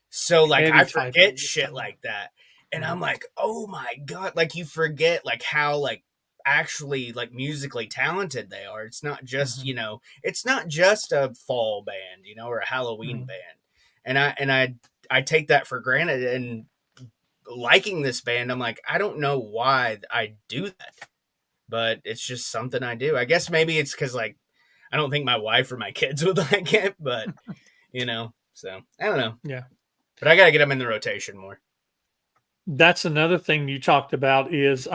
So like I forget shit like that. And I'm like, oh my God, like you forget like how like actually like musically talented they are. It's not just, it's not just a fall band, or a Halloween band. And I take that for granted. And liking this band, I'm like, I don't know why I do that, but it's just something I do. I guess maybe it's because like I don't think my wife or my kids would like it, but so I don't know. Yeah. But I got to get them in the rotation more. That's another thing you talked about is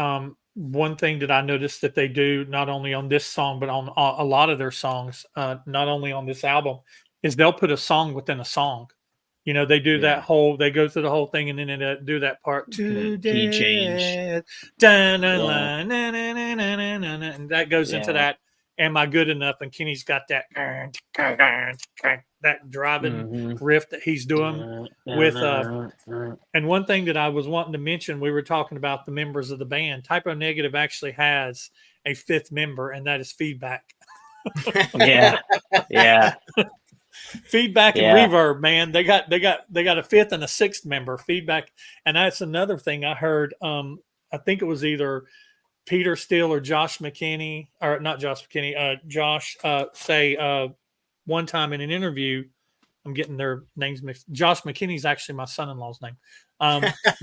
one thing that I noticed that they do not only on this song, but on a lot of their songs, not only on this album, is they'll put a song within a song. They do that they go through the whole thing and then they do that part. Key change. And that goes into that. Am I good enough? And Kenny's got that driving riff that he's doing with and one thing that I was wanting to mention, we were talking about the members of the band. Typo Negative actually has a fifth member, and that is Feedback. Yeah. Feedback and Reverb, man. They got a fifth and a sixth member, Feedback. And that's another thing I heard. I think it was either Peter Steele or Josh McKinney, or not Josh McKinney, Josh say one time in an interview, I'm getting their names mixed. Josh McKinney's actually my son-in-law's name.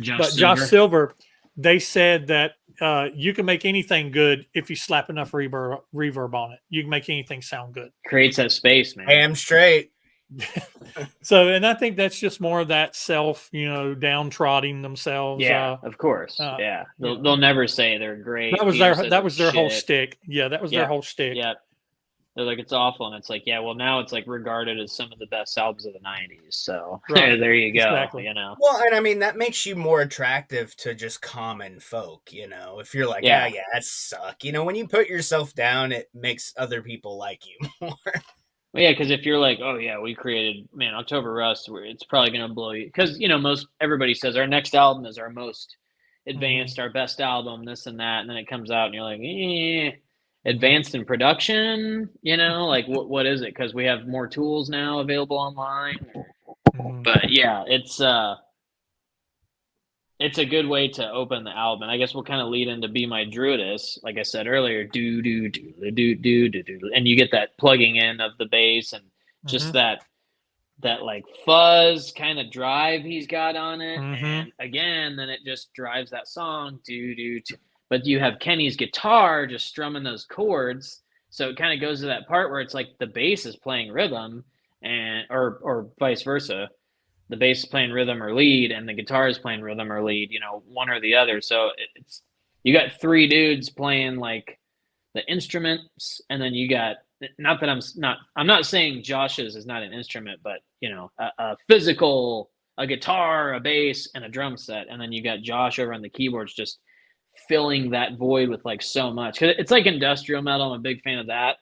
Josh Silver, they said that you can make anything good if you slap enough reverb on it. You can make anything sound good. Creates that space, man. Damn straight. So, and I think that's just more of that self, downtrodden themselves. Yeah, of course. They'll never say they're great. That was their whole shtick. Yeah, that was their whole shtick. Yeah. They're like, it's awful. And it's like, well, now it's like regarded as some of the best albums of the 90s. So there you go. Exactly. Well, and I mean, that makes you more attractive to just common folk, if you're like, that suck. When you put yourself down, it makes other people like you more. Well, yeah, because if you're like, oh yeah, we created October Rust, it's probably gonna blow you. Because everybody says our next album is our most advanced, our best album, this and that, and then it comes out and you're like, advanced in production, like what is it? Because we have more tools now available online. But yeah, it's a good way to open the album. And I guess we'll kind of lead into Be My Druidess. Like I said earlier, do, and you get that plugging in of the bass and just that like fuzz kind of drive he's got on it. And again, then it just drives that song, do. But you have Kenny's guitar just strumming those chords. So it kind of goes to that part where it's like the bass is playing rhythm or vice versa. The bass is playing rhythm or lead, and the guitar is playing rhythm or lead, one or the other. So it's you got three dudes playing like the instruments, and then you got I'm not saying Josh's is not an instrument, but a physical, a guitar, a bass, and a drum set, and then you got Josh over on the keyboards just filling that void with like so much. 'Cause it's like industrial metal. I'm a big fan of that.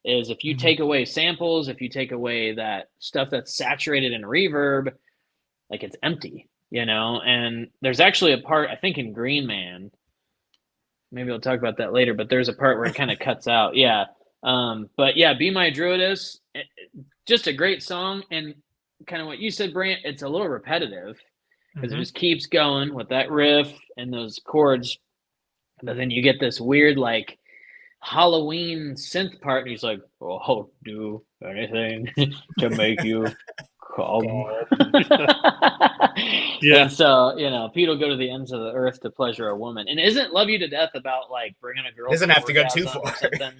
Is if you take away samples, if you take away that stuff that's saturated in reverb, like it's empty, And there's actually a part, I think in Green Man, maybe we'll talk about that later, but there's a part where it kind of cuts out. Yeah. But yeah, Be My Druidess, just a great song. And kind of what you said, Brant, it's a little repetitive because it just keeps going with that riff and those chords. But then you get this weird, like, Halloween synth part, and he's like, "Oh, I'll do anything to make you come." Yeah. And so, Pete will go to the ends of the earth to pleasure a woman. And isn't "Love You to Death" about like bringing a girl Doesn't to have to go too orgasm far. or something,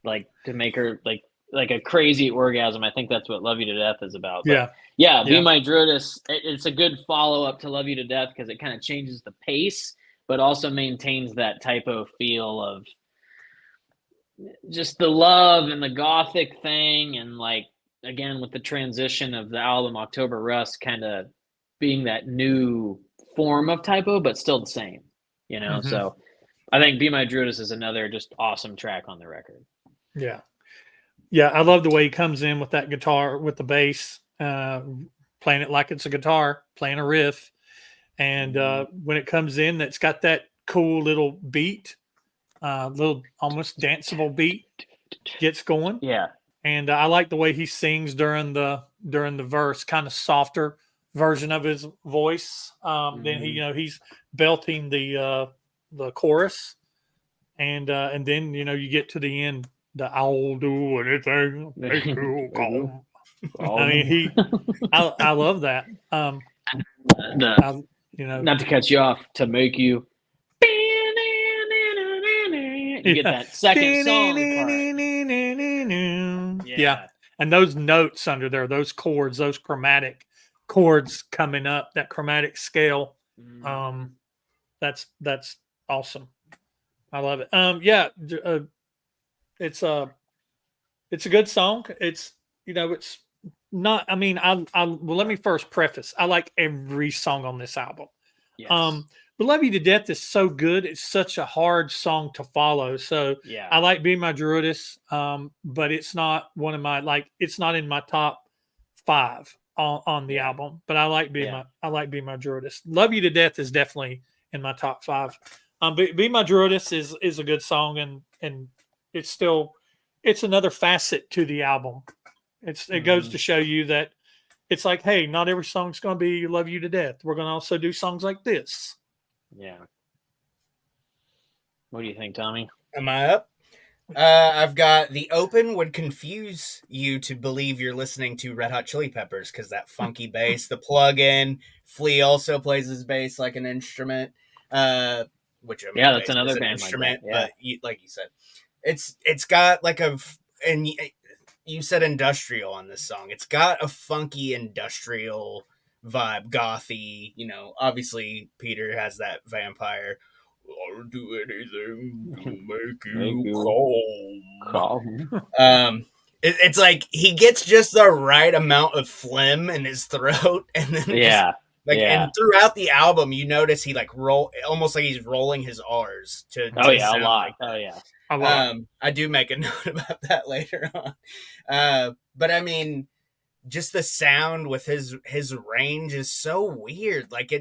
like to make her like a crazy orgasm? I think that's what "Love You to Death" is about. But Yeah. Be My Druidess. It's a good follow up to "Love You to Death" because it kind of changes the pace, but also maintains that typo feel of just the love and the gothic thing, and like again with the transition of the album October Rust kind of being that new form of typo, but still the same, So I think Be My Druidess is another just awesome track on the record. Yeah. I love the way he comes in with that guitar, with the bass, playing it like it's a guitar, playing a riff. And when it comes in, that's got that cool little beat, little almost danceable beat gets going. Yeah. And I like the way he sings during the verse, kind of softer version of his voice. Then he's belting the chorus, and then you get to the end. I'll do anything. Make you come. I mean, I love that. Not to cut you off, to make you. You get that second song part. Yeah. And those notes under there, those chords, those chromatic chords coming up, that chromatic scale. That's awesome. I love it. It's a good song. It's not, I mean, well, let me first preface, I like every song on this album. Yes. But Love You to Death is so good. It's such a hard song to follow. So I like Be My Druidess, but it's not one of my, it's not in my top 5 on the album. But I like Be My Druidess. Love You to Death is definitely in my top 5. Be My Druidess is a good song, and it's another facet to the album. It goes to show you that it's like, hey, not every song's going to be Love You to Death. We're going to also do songs like this. Yeah. What do you think, Tommy? Am I up? I've got the open would confuse you to believe you're listening to Red Hot Chili Peppers because that funky bass, the plug-in. Flea also plays his bass like an instrument, which that's another band instrument. Like that. But like you said, it's got like and you said industrial on this song. It's got a funky industrial vibe, gothy. Obviously Peter has that vampire. I'll do anything to make you calm. It's like he gets just the right amount of phlegm in his throat, and then and throughout the album, you notice he almost like he's rolling his R's to a lot. I do make a note about that later on. But I mean, just the sound with his range is so weird. Like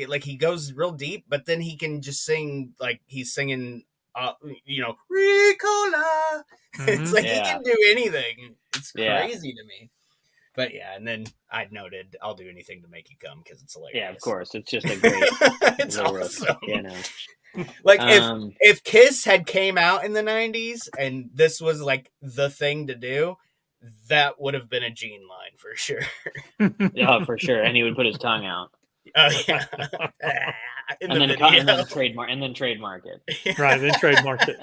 like he goes real deep, but then he can just sing like he's singing, Ricola. It's like he can do anything. It's crazy to me. But and then I noted, I'll do anything to make you come because it's hilarious. Yeah, of course. It's just a great. It's awesome. Like if Kiss had came out in the 90s and this was like the thing to do, that would have been a Gene line for sure. Oh, for sure. And he would put his tongue out. Oh yeah. and then trademark it. Right, then trademark it.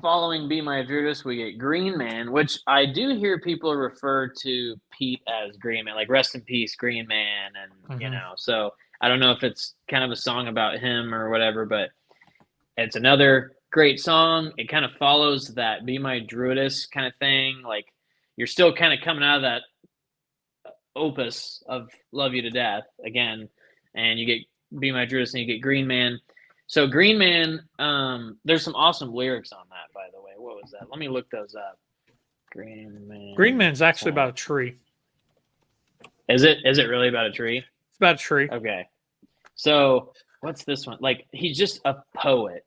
Following Be My Druidess, we get Green Man, which I do hear people refer to Pete as Green Man, like rest in peace, Green Man, and so I don't know if it's kind of a song about him or whatever, but it's another great song. It kind of follows that Be My Druidess kind of thing. Like you're still kind of coming out of that opus of Love You to Death again, and you get Be My Druidess and you get Green Man. So Green Man, there's some awesome lyrics on that, by the way. What was that? Let me look those up. Green Man's actually about a tree. Is it really about a tree? It's about a tree. Okay. So what's this one? Like he's just a poet.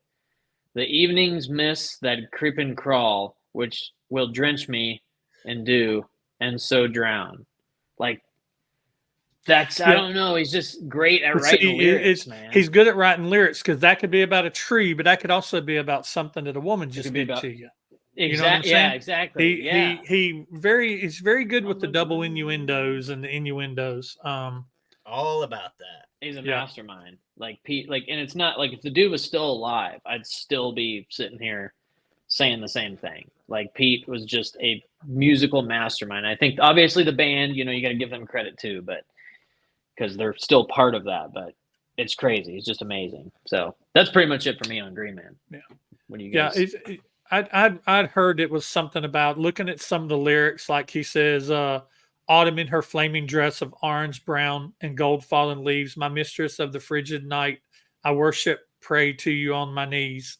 The evenings miss that creep and crawl, which will drench me and dew and so drown. Like that's I Yeah. don't know. He's just great at But writing see, lyrics, man. he's good at writing lyrics because that could be about a tree, but that could also be about something that a woman It just could be did about to you. You know what I'm exactly. Yeah, saying? exactly. Yeah. He's very good with the double innuendos and the innuendos. All about that. He's a Yeah. mastermind. Like Pete, like, and it's not like if the dude was still alive, I'd still be sitting here saying the same thing. Like Pete was just a musical mastermind. I think obviously the band, you got to give them credit too, but because they're still part of that. But it's crazy. It's just amazing. So that's pretty much it for me on Green Man. Yeah. What do you Yeah, guys? I'd heard it was something about looking at some of the lyrics, like he says, "Autumn in her flaming dress of orange, brown, and gold fallen leaves, my mistress of the frigid night, I worship, pray to you on my knees."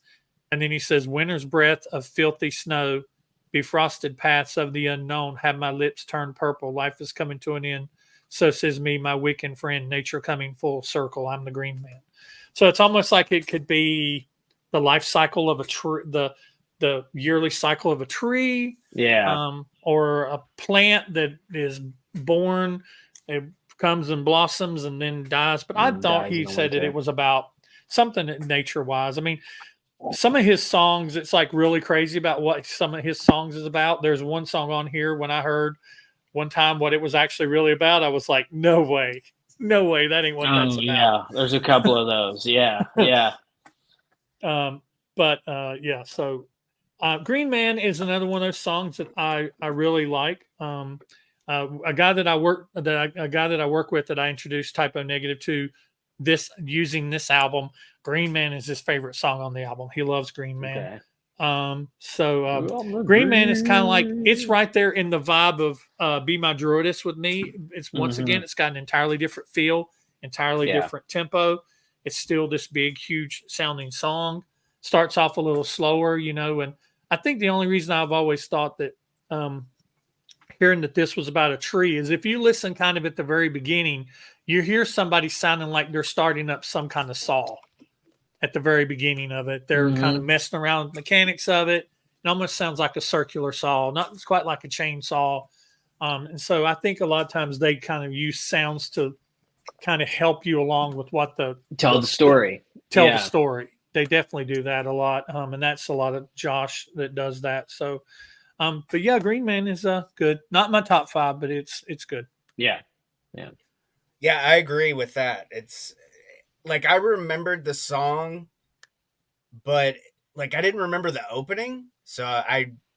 And then he says, "Winter's breath of filthy snow, befrosted paths of the unknown, have my lips turned purple. Life is coming to an end. So says me, my weakened friend, nature coming full circle. I'm the Green Man." So it's almost like it could be the life cycle of a tree, the yearly cycle of a tree, Yeah. or a plant that is born, it comes and blossoms and then dies. But I And thought dies in he the said that it winter. was about something nature wise. I mean, some of his songs, it's like really crazy about what some of his songs is about. There's one song on here when I heard one time what it was actually really about, I was like, no way, that ain't what that's Oh about. yeah, there's a couple of those. Yeah, yeah. But yeah, so Green Man is another one of those songs that I really like. A guy that I work with that I introduced Typo Negative to this using this album. Green Man is his favorite song on the album. He loves Green Man. Okay. Green Man is kind of like it's right there in the vibe of Be My Druidess with me. It's once again, it's got an entirely different feel, entirely different tempo. It's still this big, huge sounding song. Starts off a little slower, and I think the only reason I've always thought that hearing that this was about a tree is if you listen kind of at the very beginning, you hear somebody sounding like they're starting up some kind of saw at the very beginning of it. They're kind of messing around with mechanics of it. It almost sounds like a circular saw, not quite like a chainsaw. And so I think a lot of times they kind of use sounds to kind of help you along with what tell the story. The story. They definitely do that a lot. And that's a lot of Josh that does that. So, but yeah, Green Man is good. Not my top 5, but it's good. Yeah. Yeah, I agree with that. It's like I remembered the song, but like I didn't remember the opening. So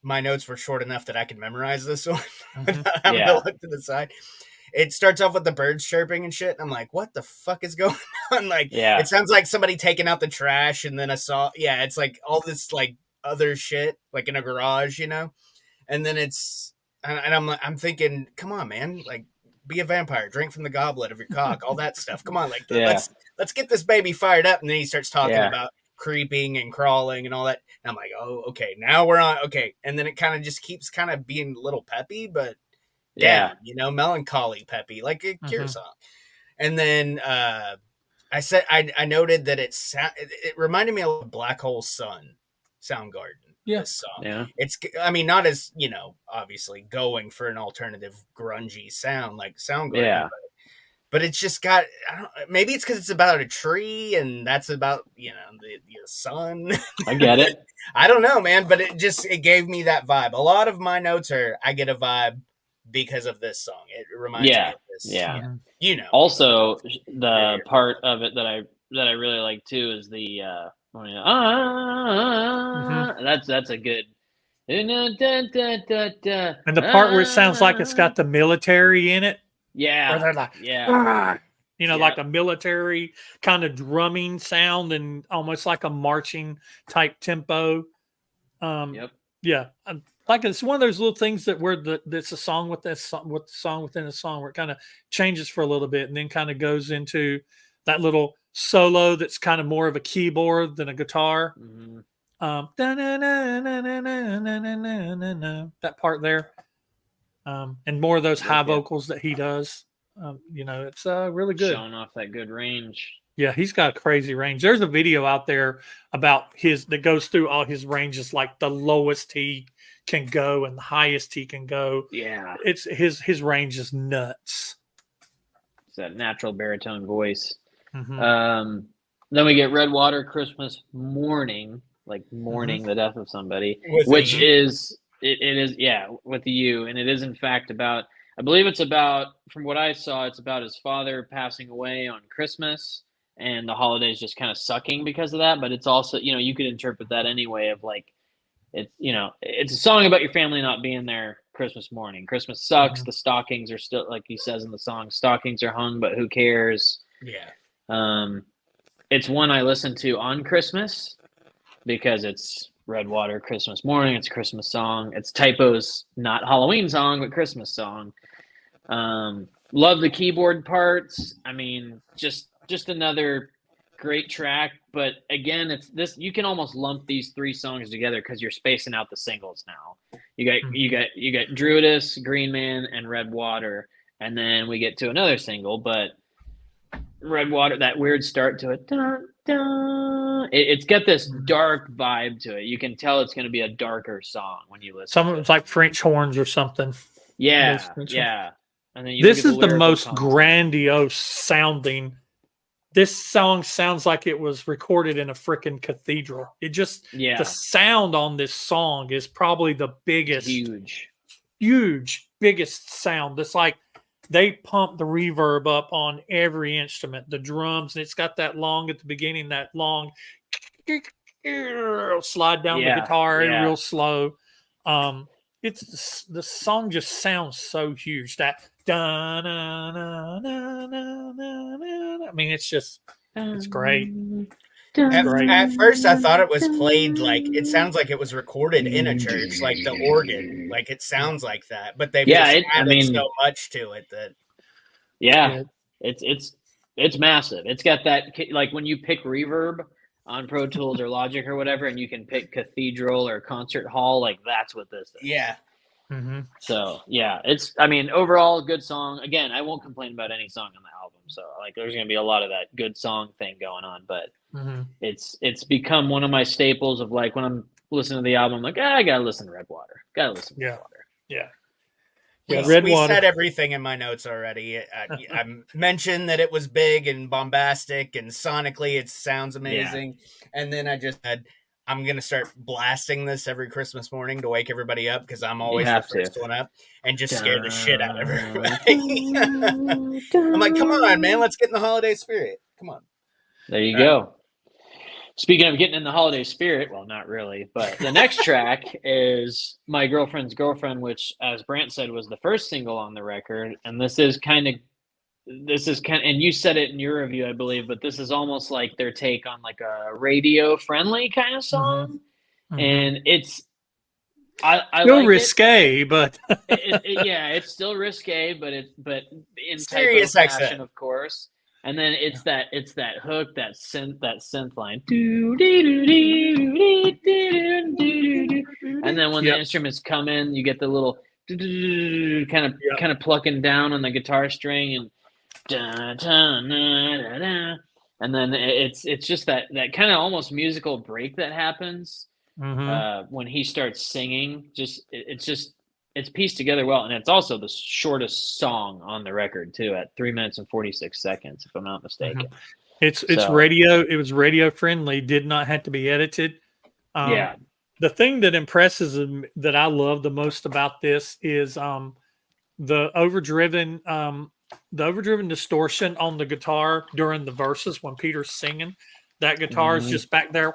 my notes were short enough that I could memorize this one without having to look to the side. It starts off with the birds chirping and shit. And I'm like, what the fuck is going on? Like, it sounds like somebody taking out the trash and then it's like all this like other shit, like in a garage, And then I'm thinking, come on, man, like be a vampire, drink from the goblet of your cock, all that stuff. Come on, like let's get this baby fired up. And then he starts talking about creeping and crawling and all that. And I'm like, oh, okay, now we're on. Okay. And then it kind of just keeps kind of being a little peppy, but down, melancholy peppy, like a Cure song. And then I said I noted that it reminded me of Black Hole Sun, Soundgarden. Yeah. This song. Yeah. It's not as obviously going for an alternative grungy sound like Soundgarden. Yeah. But it's just got maybe it's because it's about a tree and that's about the sun. I get it. I don't know, man, but it gave me that vibe. A lot of my notes are I get a vibe because of this song. It reminds me of this. Yeah. Also, the part of it that I really like too is the that's a good. And the part where it sounds like it's got the military in it. Yeah. Where they're like, like a military kind of drumming sound and almost like a marching type tempo. Yeah. Like it's one of those little things that's a song with the song within a song where it kind of changes for a little bit and then kind of goes into that little solo that's kind of more of a keyboard than a guitar. That part there. And more of those high vocals that he does. It's really good. Showing off that good range. Yeah, he's got a crazy range. There's a video out there about his that goes through all his ranges, like the lowest he can go and the highest he can go. Yeah. It's his range is nuts. It's that natural baritone voice. Mm-hmm. Then we get Redwater Christmas Morning, like mourning the death of somebody, With which a U. is it is with the U, and it is in fact about. I believe it's about, from what I saw, it's about his father passing away on Christmas, and the holidays just kind of sucking because of that. But it's also, you could interpret that anyway of like, it's a song about your family not being there Christmas morning. Christmas sucks. Mhm. The stockings are still, like he says in the song, stockings are hung, but who cares? Yeah. It's one I listen to on Christmas because it's Redwater Christmas Morning. It's a Christmas song. It's Typo's not Halloween song, but Christmas song. Love the keyboard parts. I mean, just another great track. But again, it's this. You can almost lump these three songs together because you're spacing out the singles now. You got Druidus, Green Man, and Redwater, and then we get to another single. But Redwater, that weird start to it. Dun, dun, it's got this dark vibe to it. You can tell it's going to be a darker song when you listen. Some of it's like French horns or something. Yeah, French yeah. And then This is the lyrical most content. grandiose sounding. This song sounds like it was recorded in a freaking cathedral. It just, the sound on this song is probably the biggest, biggest sound. It's like they pump the reverb up on every instrument, the drums, and it's got that long at the beginning, that long slide down the guitar real slow. It's the song just sounds so huge. That I mean, it's great. At first, I thought it was played like, it sounds like it was recorded in a church, like the organ, like it sounds like that. But they've just added so much to it that. Yeah, it's massive. It's got that, like when you pick reverb on Pro Tools or Logic or whatever, and you can pick cathedral or concert hall, like that's what this is. Yeah. Mm-hmm. So yeah, overall good song. Again, I won't complain about any song on the album. So like, there's going to be a lot of that good song thing going on, but it's become one of my staples of like when I'm listening to the album, I'm like, I gotta listen to Redwater. Redwater. Yeah. We said everything in my notes already. I mentioned that it was big and bombastic and sonically it sounds amazing. Yeah. And then I just said, I'm going to start blasting this every Christmas morning to wake everybody up because I'm always the first one up and just scare the shit out of everybody. I'm like, come on, man, let's get in the holiday spirit. Come on. There you go. Speaking of getting in the holiday spirit, well, not really, but the next track is My Girlfriend's Girlfriend, which, as Brant said, was the first single on the record. And this is kind of, and you said it in your review, I believe, but this is almost like their take on like a radio friendly kind of song. Mm-hmm. And it's, I still like risque, but it's still risque, but in serious fashion, of course. And then it's that hook, that synth line. And then when the instruments come in, you get the little kind of plucking down on the guitar string and and then it's just that kind of almost musical break that happens when he starts singing. It's pieced together well, and it's also the shortest song on the record too, at 3 minutes and 46 seconds, if I'm not mistaken. It's radio. It was radio friendly. Did not have to be edited. The thing that impresses them, that I love the most about this is the overdriven distortion on the guitar during the verses when Peter's singing. That guitar is just back there,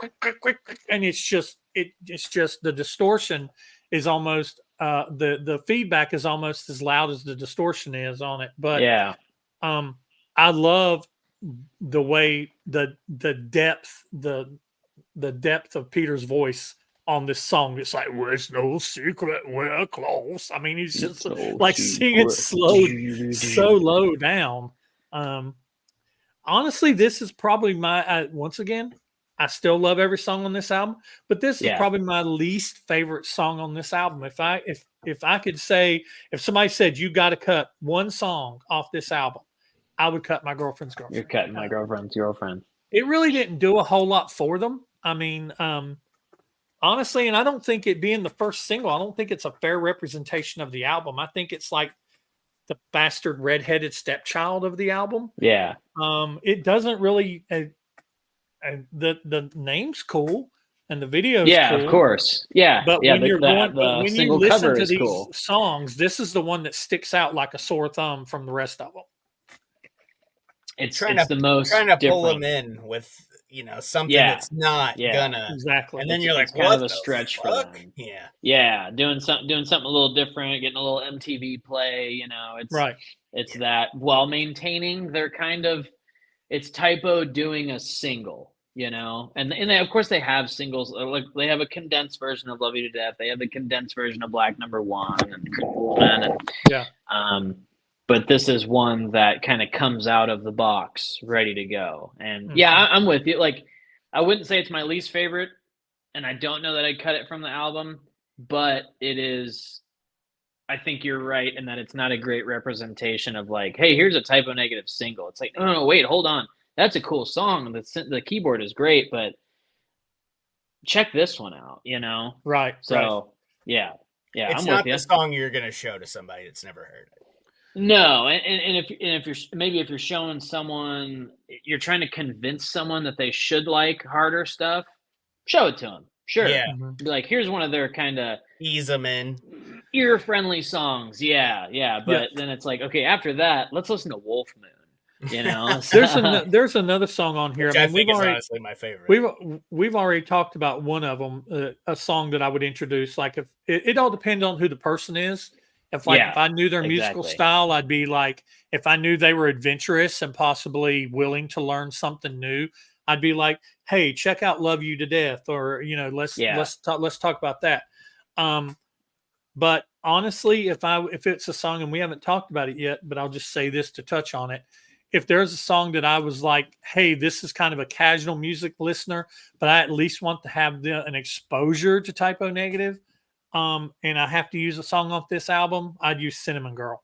and it's just the distortion is almost. The feedback is almost as loud as the distortion is on it, but I love the way the depth of Peter's voice on this song. It's like, "There's no secret, we're close." I mean, he's just like singing so low down. Honestly, this is probably my once again. I still love every song on this album, but this is probably my least favorite song on this album. If I could say, if somebody said you got to cut one song off this album, I Would Cut My Girlfriend's Girlfriend. You're cutting my girlfriend's girlfriend. It really didn't do a whole lot for them. I mean, honestly, and I don't think it being the first single, I don't think it's a fair representation of the album. I think it's like the bastard redheaded stepchild of the album. Yeah. It doesn't really. The name's cool and the video's Yeah, cool. of course. Yeah. But yeah, when you're going, the when you single listen cover to is these cool. songs, this is the one that sticks out like a sore thumb from the rest of them. It's the most trying to pull different. them in with something that's not gonna Exactly. and then you're like, it's kind what of a the stretch for fuck? them. Yeah, doing something a little different, getting a little MTV play. It's Right. It's that while maintaining their kind of, it's Typo doing a single, and they, of course they have singles. Like they have a condensed version of Love You to Death. They have the condensed version of Black Number One and Woman. And, Yeah. But this is one that kind of comes out of the box ready to go. And I'm with you. Like, I wouldn't say it's my least favorite, and I don't know that I'd cut it from the album, but it is. I think you're right in that it's not a great representation of like, hey, here's a Typo Negative single. It's like, no, wait, hold on. That's a cool song. The keyboard is great, but check this one out, Right. So, right. yeah. it's I'm not with you. the song you're gonna show to somebody that's never heard it. No, and if you're showing someone, you're trying to convince someone that they should like harder stuff, show it to them. Sure. Yeah. Be like, here's one of their kind of ease them in, ear-friendly songs. Yeah. But then it's like, okay, after that, let's listen to Wolf Moon. There's another song on here. Which I think is honestly my favorite. We've already talked about one of them, a song that I would introduce. Like if it all depends on who the person is. If I knew their musical style, I'd be like, if I knew they were adventurous and possibly willing to learn something new, I'd be like, hey, check out Love You to Death, or let's talk about that. But honestly, if it's a song, and we haven't talked about it yet, but I'll just say this to touch on it. If there's a song that I was like, hey, this is kind of a casual music listener, but I at least want to have an exposure to Typo Negative, and I have to use a song off this album, I'd use Cinnamon Girl.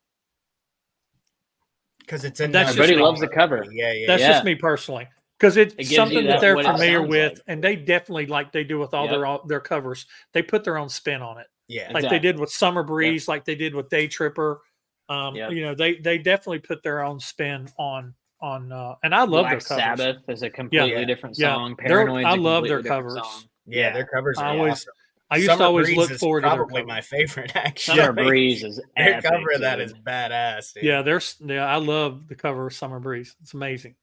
Because everybody loves the cover. That's just me personally. Because it's something that they're familiar with, like. And they definitely, like they do with all their covers, they put their own spin on it. Yeah, like they did with Summer Breeze, like they did with Day Tripper. They definitely put their own spin on, and I love Black their covers. Sabbath is a completely different song. Yeah. Paranoid, I love their covers. Yeah, their covers are awesome. I used to always look forward to their probably my favorite, actually. Summer Breeze is their cover of that is badass, dude. Yeah, I love the cover of Summer Breeze. It's amazing.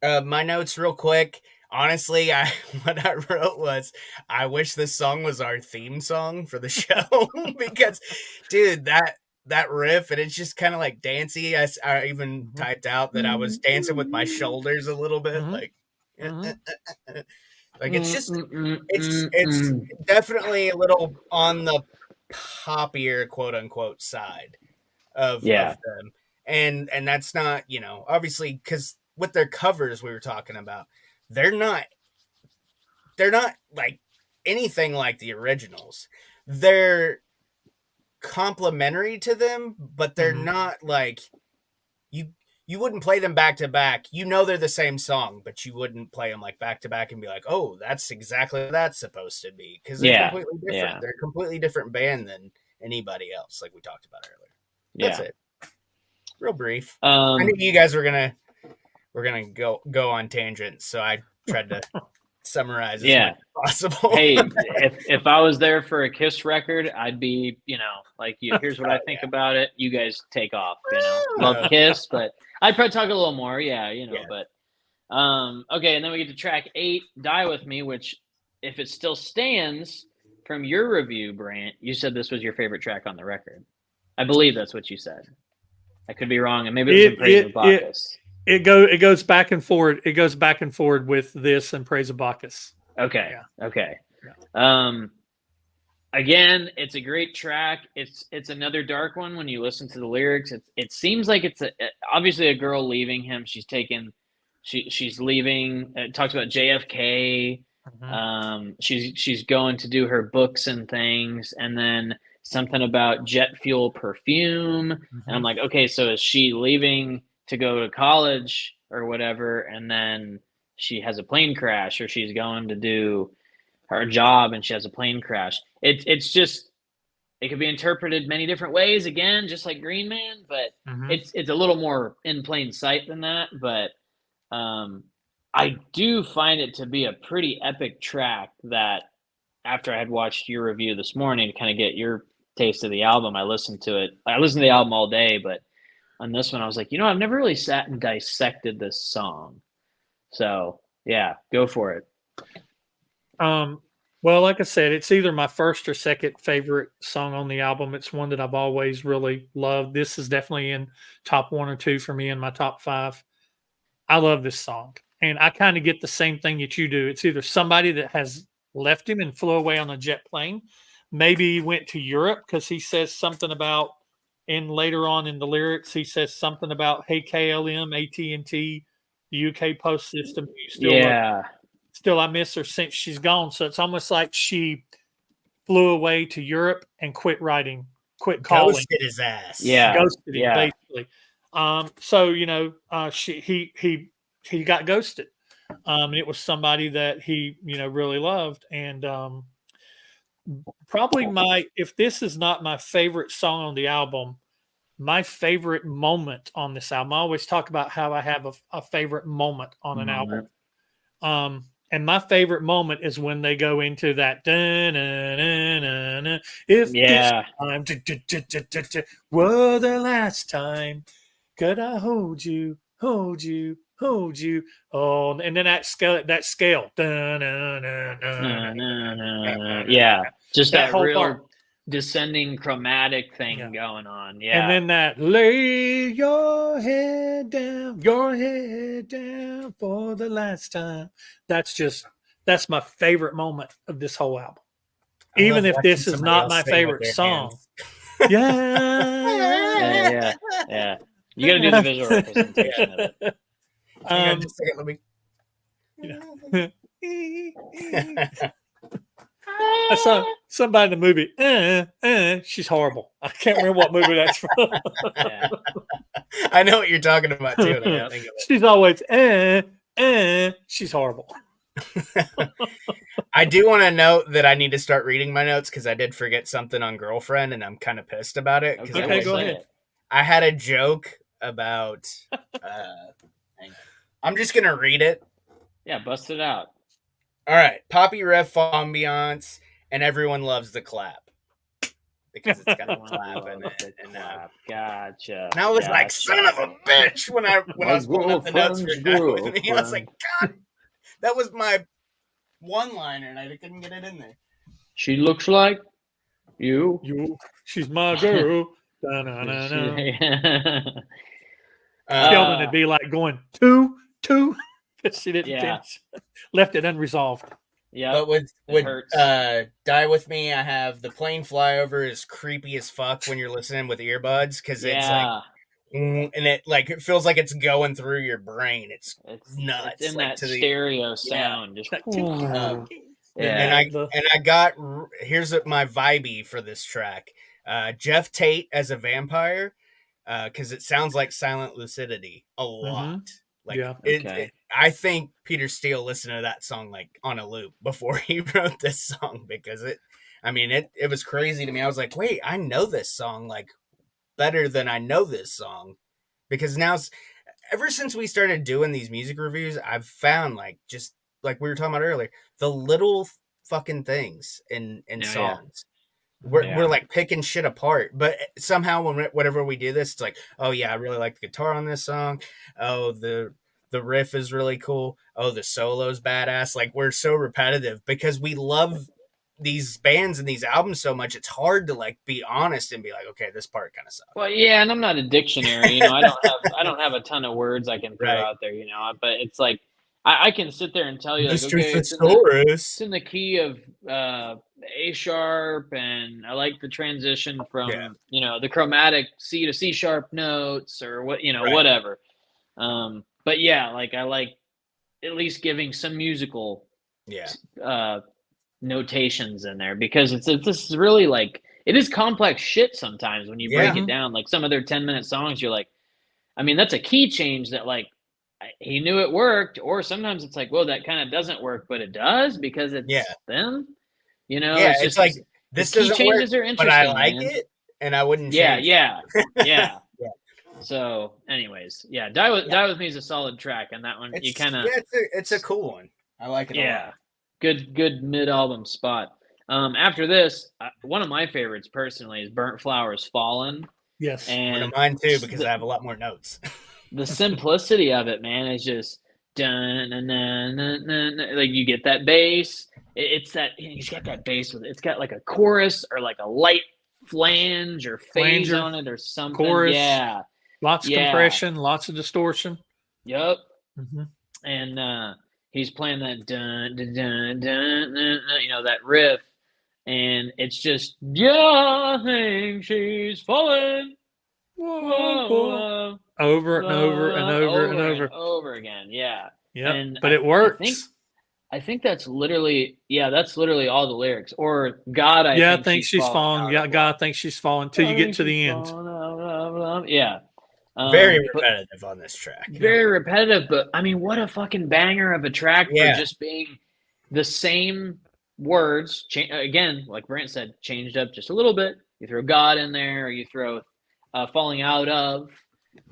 My notes real quick. Honestly, what I wrote was, I wish this song was our theme song for the show because, dude, that riff, and it's just kind of like dancey. I even typed out that I was dancing with my shoulders a little bit, like it's just it's definitely a little on the poppier quote unquote side of them, and that's not obviously because with their covers we were talking about. They're not like anything like the originals. They're complementary to them, but they're not like you wouldn't play them back to back. They're the same song, but you wouldn't play them like back to back and be like, oh, that's exactly what that's supposed to be, because they're completely different. They're a completely different band than anybody else, like we talked about earlier. That's it. Real brief. I knew you guys were gonna go on tangents, so I tried to summarize as much as possible. Hey, if I was there for a Kiss record, I'd be, like, here's what I think about it. You guys take off, Love Kiss, but I'd probably talk a little more, but okay, and then we get to track 8, Die With Me, which, if it still stands from your review, Brant, you said this was your favorite track on the record. I believe that's what you said. I could be wrong, and maybe it was in Praise of Bacchus. It goes back and forward. It goes back and forward with this and Praise of Bacchus. Okay. Yeah. Okay. Yeah. Again, it's a great track. It's another dark one when you listen to the lyrics. It seems like it's obviously a girl leaving him. She's leaving. It talks about JFK. Mm-hmm. She's going to do her books and things, and then something about jet fuel perfume. Mm-hmm. And I'm like, okay, so is she leaving to go to college or whatever, and then she has a plane crash, or she's going to do her job and she has a plane crash. It's just, it could be interpreted many different ways, again, just like Green Man, but it's a little more in plain sight than that. But I do find it to be a pretty epic track that, after I had watched your review this morning to kind of get your taste of the album, I listened to it. I listened to the album all day, but on this one I was like, I've never really sat and dissected this song. So yeah, go for it. Well, like I said, it's either my first or second favorite song on the album. It's one that I've always really loved. This is definitely in top 1 or 2 for me in my top 5. I love this song. And I kind of get the same thing that you do. It's either somebody that has left him and flew away on a jet plane. Maybe he went to Europe, because he says something about, and later on in the lyrics, he says something about, hey, KLM, AT&T, the UK post system. Still, I miss her since she's gone. So it's almost like she flew away to Europe and quit writing, quit calling. Ghosted his ass. Yeah. Ghosted him, basically. So, he got ghosted. And it was somebody that he, really loved. And probably if this is not my favorite song on the album, my favorite moment on this album, I always talk about how I have a favorite moment on an album. And my favorite moment is when they go into that if this time were the last time, could I hold you? Oh, and then that scale, yeah, just that whole real part. Descending chromatic thing going on. Yeah. And then that lay your head down for the last time. That's my favorite moment of this whole album. Even if this is not my favorite song. Yeah. You got to do the visual representation of it. Hang on just a second, let me. I saw somebody in the movie. She's horrible. I can't remember what movie that's from. I know what you're talking about too. And I can't think of it. She's always she's horrible. I do want to note that I need to start reading my notes, because I did forget something on Girlfriend, and I'm kind of pissed about it. Okay, go ahead. I had a joke about. I'm just gonna read it. Yeah, bust it out. All right, poppy riff ambiance, and everyone loves the clap because it's got a clap in it. And gotcha. And I was like, son of a bitch, when I was pulling up the notes for with me. I was like, God, that was my one-liner, and I couldn't get it in there. She looks like you. She's my girl. Sheldon would be like going two, because she didn't finish. Left it unresolved. Yeah, but with Die With Me, I have the plane flyover is creepy as fuck when you're listening with earbuds, because it's like, and it feels like it's going through your brain. It's nuts. It's in that stereo sound. Just and I got here's my vibey for this track. Jeff Tate as a vampire, because it sounds like Silent Lucidity a lot. I think Peter Steele listened to that song like on a loop before he wrote this song, because it was crazy to me. I was like, wait, I know this song like better than I know this song, because now ever since we started doing these music reviews, I've found just like we were talking about earlier, the little fucking things in songs. We're like picking shit apart, but somehow whenever we do this, it's like, oh yeah, I really like the guitar on this song. Oh, the riff is really cool. Oh, the solo's badass. Like, we're so repetitive because we love these bands and these albums so much. It's hard to like be honest and be like, okay, this part kind of sucks. Well, yeah, and I'm not a dictionary. I don't have a ton of words I can throw out there. But it's like I can sit there and tell you, like, okay, it's in the key of A sharp, and I like the transition from the chromatic C to C sharp notes, or whatever. But yeah, like I like at least giving some musical notations in there, because this is really like, it is complex shit sometimes when you break it down. Like some of their 10-minute songs, you're like, I mean, that's a key change that like he knew it worked, or sometimes it's like, well, that kind of doesn't work, but it does because Yeah. it's them. You know, Yeah, it's it's just like his this key doesn't work, changes are but I interesting, like man. it, and I wouldn't Yeah, change yeah, yeah. Yeah. So, anyways, yeah, Die with Me is a solid track, and that one you kind of it's a cool one. I like it a lot. good mid album spot. After this, one of my favorites personally is Burnt Flowers Fallen, Yes. One of and mine too, because I have a lot more notes. the simplicity of it, man, is just dun, dun, dun, dun, dun, dun. Like you get that bass. It's that he's got that bass with it. It's got like a chorus or like a light flange or phase Flanger, on it or something. chorus, Yeah, lots of yeah, compression, lots of distortion. yep. Mm-hmm. And he's playing that dun dun dun dun, dun, dun, you know, that riff, and it's just yeah, I think she's falling. Whoa, whoa, Over and over and over and over. over again. Yeah. Yep. And But it works. I think that's literally all the lyrics. Or God, I think she's falling. Yeah, God, I think she's falling until you get to the end. Yeah. Very repetitive on this track. Very repetitive, but I mean, what a fucking banger of a track for just being the same words. Again, like Brant said, changed up just a little bit. You throw God in there, or you throw falling out of,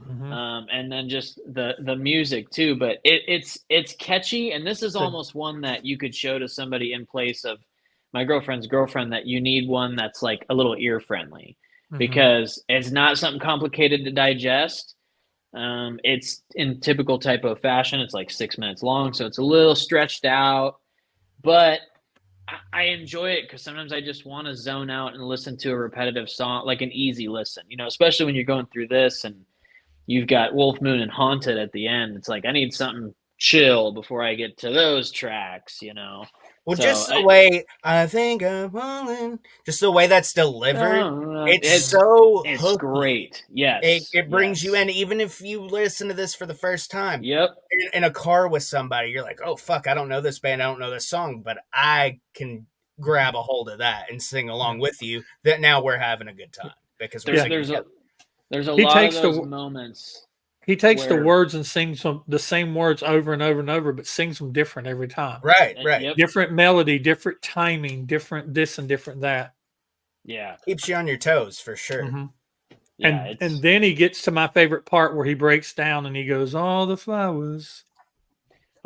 and then just the music too. But it's catchy, and this is almost one that you could show to somebody in place of my girlfriend's girlfriend, that you need one that's like a little ear friendly, because it's not something complicated to digest. It's in typical typo fashion. It's like 6 minutes long, so it's a little stretched out, but I enjoy it because sometimes I just want to zone out and listen to a repetitive song, like an easy listen, you know, especially when you're going through this and you've got Wolf Moon and Haunted at the end. It's like, I need something chill before I get to those tracks, you know? Well, so just the way I think I'm falling, just the way that's delivered, it's hooky. Great. Yes. It brings you in, even if you listen to this for the first time. Yep. In a car with somebody, you're like, oh, fuck, I don't know this band, I don't know this song, but I can grab a hold of that and sing along with you, that now we're having a good time. Because there's a lot of those moments. He takes the words and sings the same words over and over and over, but sings them different every time. Right. Yep. Different melody, different timing, different this and different that. Yeah. Keeps you on your toes for sure. Mm-hmm. Yeah, and then he gets to my favorite part where he breaks down and he goes, all the flowers.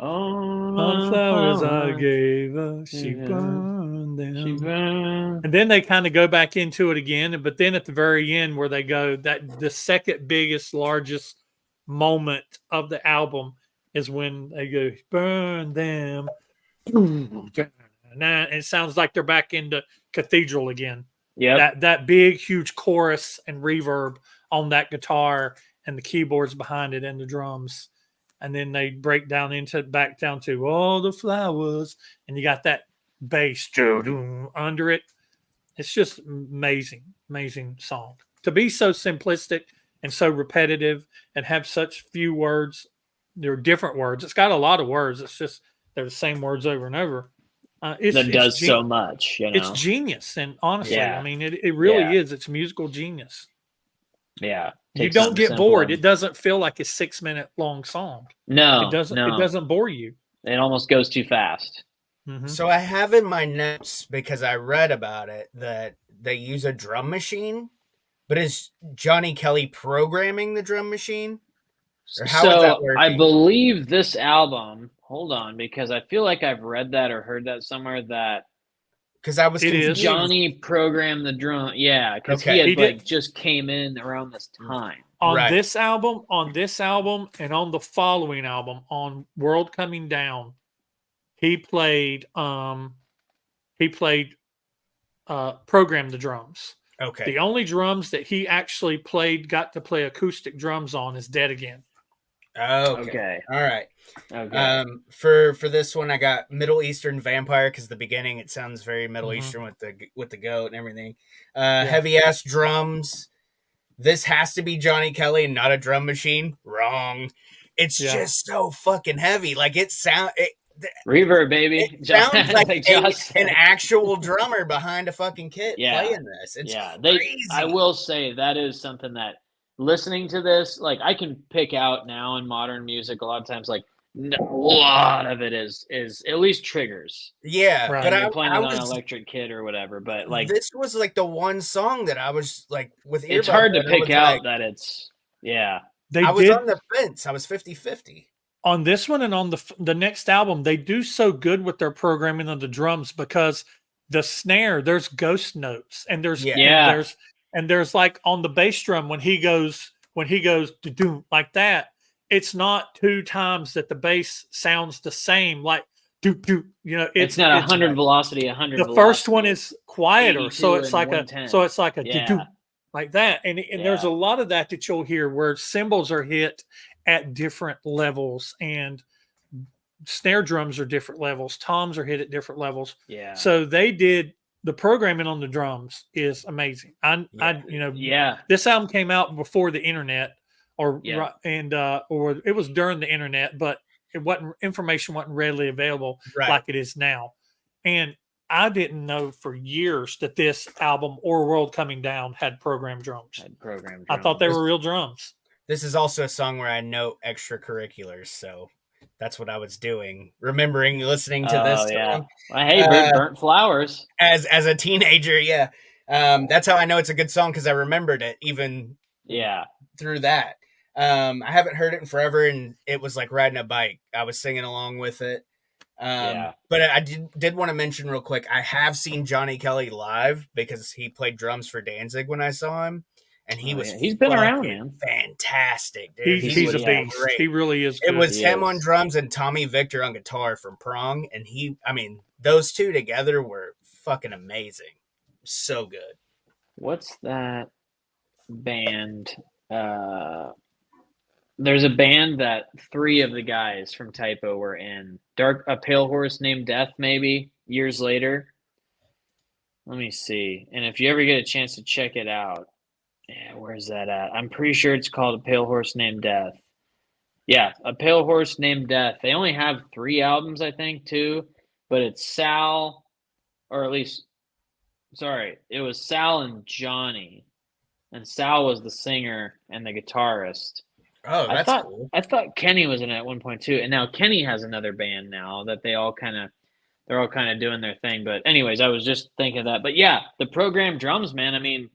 All the flowers I gave her, she burned them. And then they kind of go back into it again. But then at the very end where they go, that the second biggest, largest moment of the album is when they go burn them, and it sounds like they're back into Cathedral again. That big huge chorus and reverb on that guitar and the keyboards behind it and the drums, and then they break down back down to all the flowers, and you got that bass under it. It's just amazing song to be so simplistic and so repetitive and have such few words. They're different words. It's got a lot of words. It's just they're the same words over and over. That does so much. You know? It's genius. And honestly, I mean, it really is. It's musical genius. Yeah. You don't get bored. It doesn't feel like a 6 minute long song. No. It doesn't bore you. It almost goes too fast. Mm-hmm. So I have in my notes, because I read about it, that they use a drum machine. But is Johnny Kelly programming the drum machine? Or how is that working? I believe this album, hold on, because I feel like I've read that or heard that somewhere, that because I was confused. Johnny programmed the drum. Yeah, because he just came in around this time. On this album, and on the following album, on World Coming Down, he played programmed the drums. Okay. The only drums that he actually got to play acoustic drums on is Dead Again. Okay. All right. Okay. For this one, I got Middle Eastern Vampire, because the beginning it sounds very Middle Eastern with the goat and everything. Heavy ass drums. This has to be Johnny Kelly and not a drum machine. Wrong. It's just so fucking heavy. Like it reverb, baby. It sounds like an actual drummer behind a fucking kit playing this. It's crazy. I will say that is something that listening to this, like I can pick out now in modern music a lot of times, like a lot of it is at least triggers. Yeah, Right. but And you're playing I it on an was electric kid or whatever, but like this was like the one song that I was like with it's earbuds hard to in, I pick was like out that it's yeah. They I was did on the fence. I was 50-50. on this one and on the next album. They do so good with their programming of the drums because the snare, there's ghost notes, and Yeah. Yeah. there's like on the bass drum when he goes to do like that. It's not two times that the bass sounds the same. Like do do. It's not It's 100 velocity, 100 the velocity. first one is quieter, so 82 it's and like 110. a Yeah. do like that, and there's a Yeah. lot of that you'll hear where cymbals are hit at different levels, and snare drums are different levels, toms are hit at different levels. Yeah. So they did the programming on the drums is amazing. Yeah. This album came out before the internet, or Yeah. or it was during the internet, but information wasn't readily available Right. like it is now. And I didn't know for years that this album or World Coming Down had programmed drums. I thought they were real drums. This is also a song where I know extracurriculars, so that's what I was doing. Remembering listening to this song. Well, hey, Burnt Flowers. As a teenager, yeah. That's how I know it's a good song, because I remembered it even through that. I haven't heard it in forever, and it was like riding a bike. I was singing along with it. But I did want to mention real quick, I have seen Johnny Kelly live because he played drums for Danzig when I saw him. And he's been around, man. Fantastic, dude. He's a beast. Great. He really is good. It was him on drums and Tommy Victor on guitar from Prong. And those two together were fucking amazing. So good. What's that band? There's a band that 3 of the guys from Typo were in. A Pale Horse Named Death, maybe, years later. Let me see. And if you ever get a chance to check it out, yeah, where's that at? I'm pretty sure it's called A Pale Horse Named Death. Yeah, A Pale Horse Named Death. They only have 3 albums, I think, too. But it's Sal, or at least, sorry, it was Sal and Johnny. And Sal was the singer and the guitarist. Oh, that's cool. I thought Kenny was in it at one point, too. And now Kenny has another band now that they're all kind of doing their thing. But anyways, I was just thinking of that. But yeah, the programmed drums, man, I mean,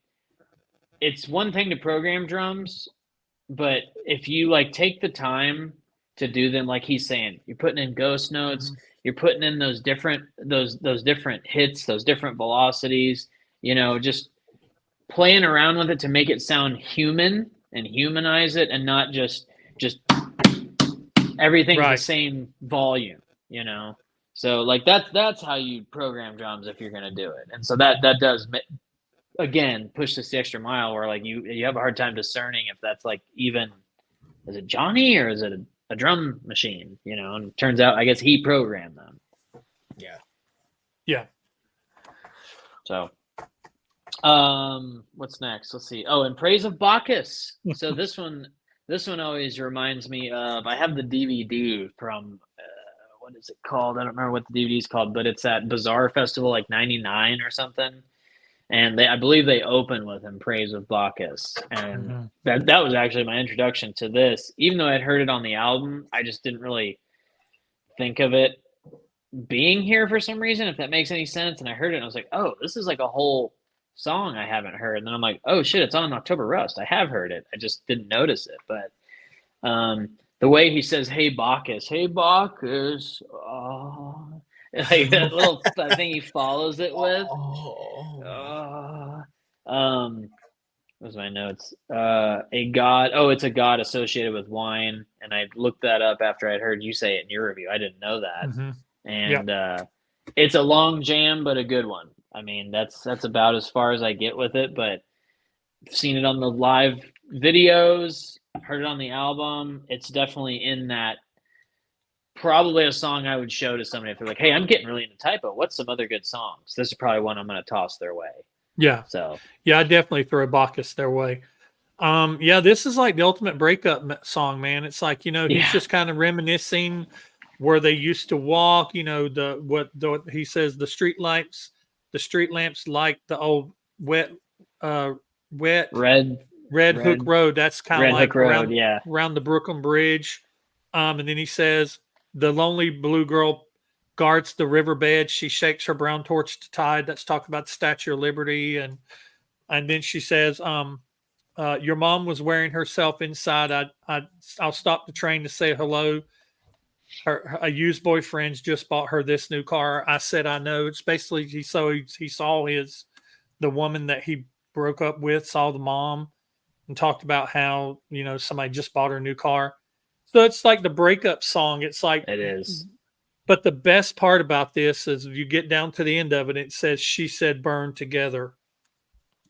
it's one thing to program drums, but if you like take the time to do them, like he's saying, you're putting in ghost notes, you're putting in those different hits, those different velocities, just playing around with it to make it sound human and humanize it, and not just everything's the same volume, So like that's how you program drums if you're gonna do it, and so that does. Again, push this the extra mile where like you have a hard time discerning if that's like even, is it Johnny or is it a drum machine, and it turns out I guess he programmed them. Yeah. So what's next? Let's see. Oh, In Praise of Bacchus. So this one always reminds me of, I have the DVD from what is it called? I don't remember what the DVD is called, but it's at Bazaar Festival like 99 or something. And I believe they open with In Praise of Bacchus. And that was actually my introduction to this. Even though I'd heard it on the album, I just didn't really think of it being here for some reason, if that makes any sense. And I heard it and I was like, oh, this is like a whole song I haven't heard. And then I'm like, oh shit, it's on October Rust. I have heard it. I just didn't notice it. But the way he says, hey Bacchus, oh. Like that little thing he follows it with. What's my notes? A god. Oh, it's a god associated with wine. And I looked that up after I'd heard you say it in your review. I didn't know that. And it's a long jam, but a good one. I mean, that's about as far as I get with it. But I've seen it on the live videos, heard it on the album. It's definitely in that. Probably a song I would show to somebody if they're like, hey, I'm getting really into Typo. What's some other good songs? This is probably one I'm going to toss their way. Yeah. So, yeah, I definitely throw Bacchus their way. This is like the ultimate breakup song, man. It's like, he's just kind of reminiscing where they used to walk, he says, the street lamps like the old wet red Red Hook Road. That's kind of Red like Hook Road, yeah. around the Brooklyn Bridge. And then he says, the lonely blue girl guards the riverbed. She shakes her brown torch to tide. That's talking about the Statue of Liberty. And then she says, your mom was wearing herself inside. I'll stop the train to say hello. A used boyfriend's just bought her this new car. I said, I know. It's basically he saw the woman that he broke up with, saw the mom, and talked about how, somebody just bought her a new car. So it's like the breakup song. It's like it is. But the best part about this is you get down to the end of it, it says she said burn together.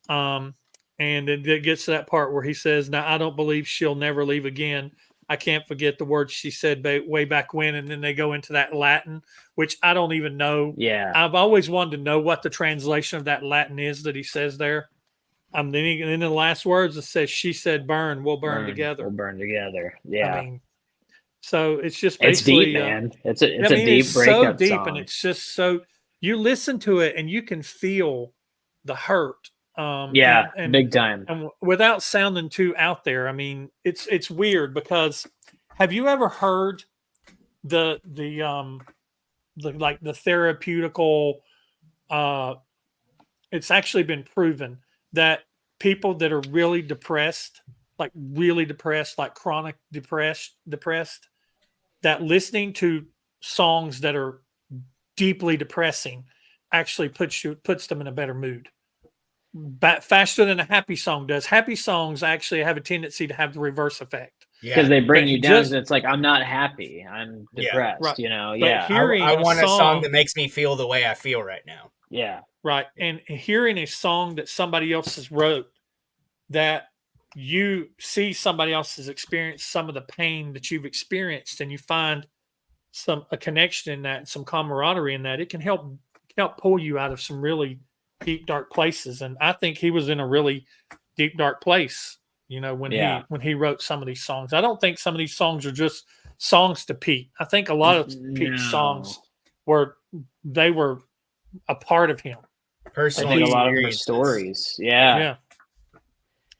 And it gets to that part where he says, now I don't believe she'll never leave again. I can't forget the words she said way back when. And then they go into that Latin, which I don't even know. Yeah. I've always wanted to know what the translation of that Latin is that he says there. Then in the last words, it says, she said burn, we'll burn together. We'll burn together. Yeah. I mean, so it's just basically. It's deep, man. It's a deep breakup so deep, song. and it's just so you listen to it and you can feel the hurt. And big time. And without sounding too out there, I mean, it's weird because have you ever heard the therapeutical? It's actually been proven that people that are really depressed, like chronic depressed, that listening to songs that are deeply depressing actually puts them in a better mood. Faster than a happy song does. Happy songs actually have a tendency to have the reverse effect. Because they bring you down. It's like, I'm not happy. I'm depressed, right. Yeah. I want a song that makes me feel the way I feel right now. Yeah. Right. And hearing a song that somebody else has wrote, that you see somebody else has experienced some of the pain that you've experienced, and you find a connection in that, some camaraderie in that, it can help pull you out of some really deep, dark places. And I think he was in a really deep, dark place, when he wrote some of these songs. I don't think some of these songs are just songs to Pete. I think a lot of Pete's songs were a part of him. Personally, I think a lot of her stories. Yeah. Yeah.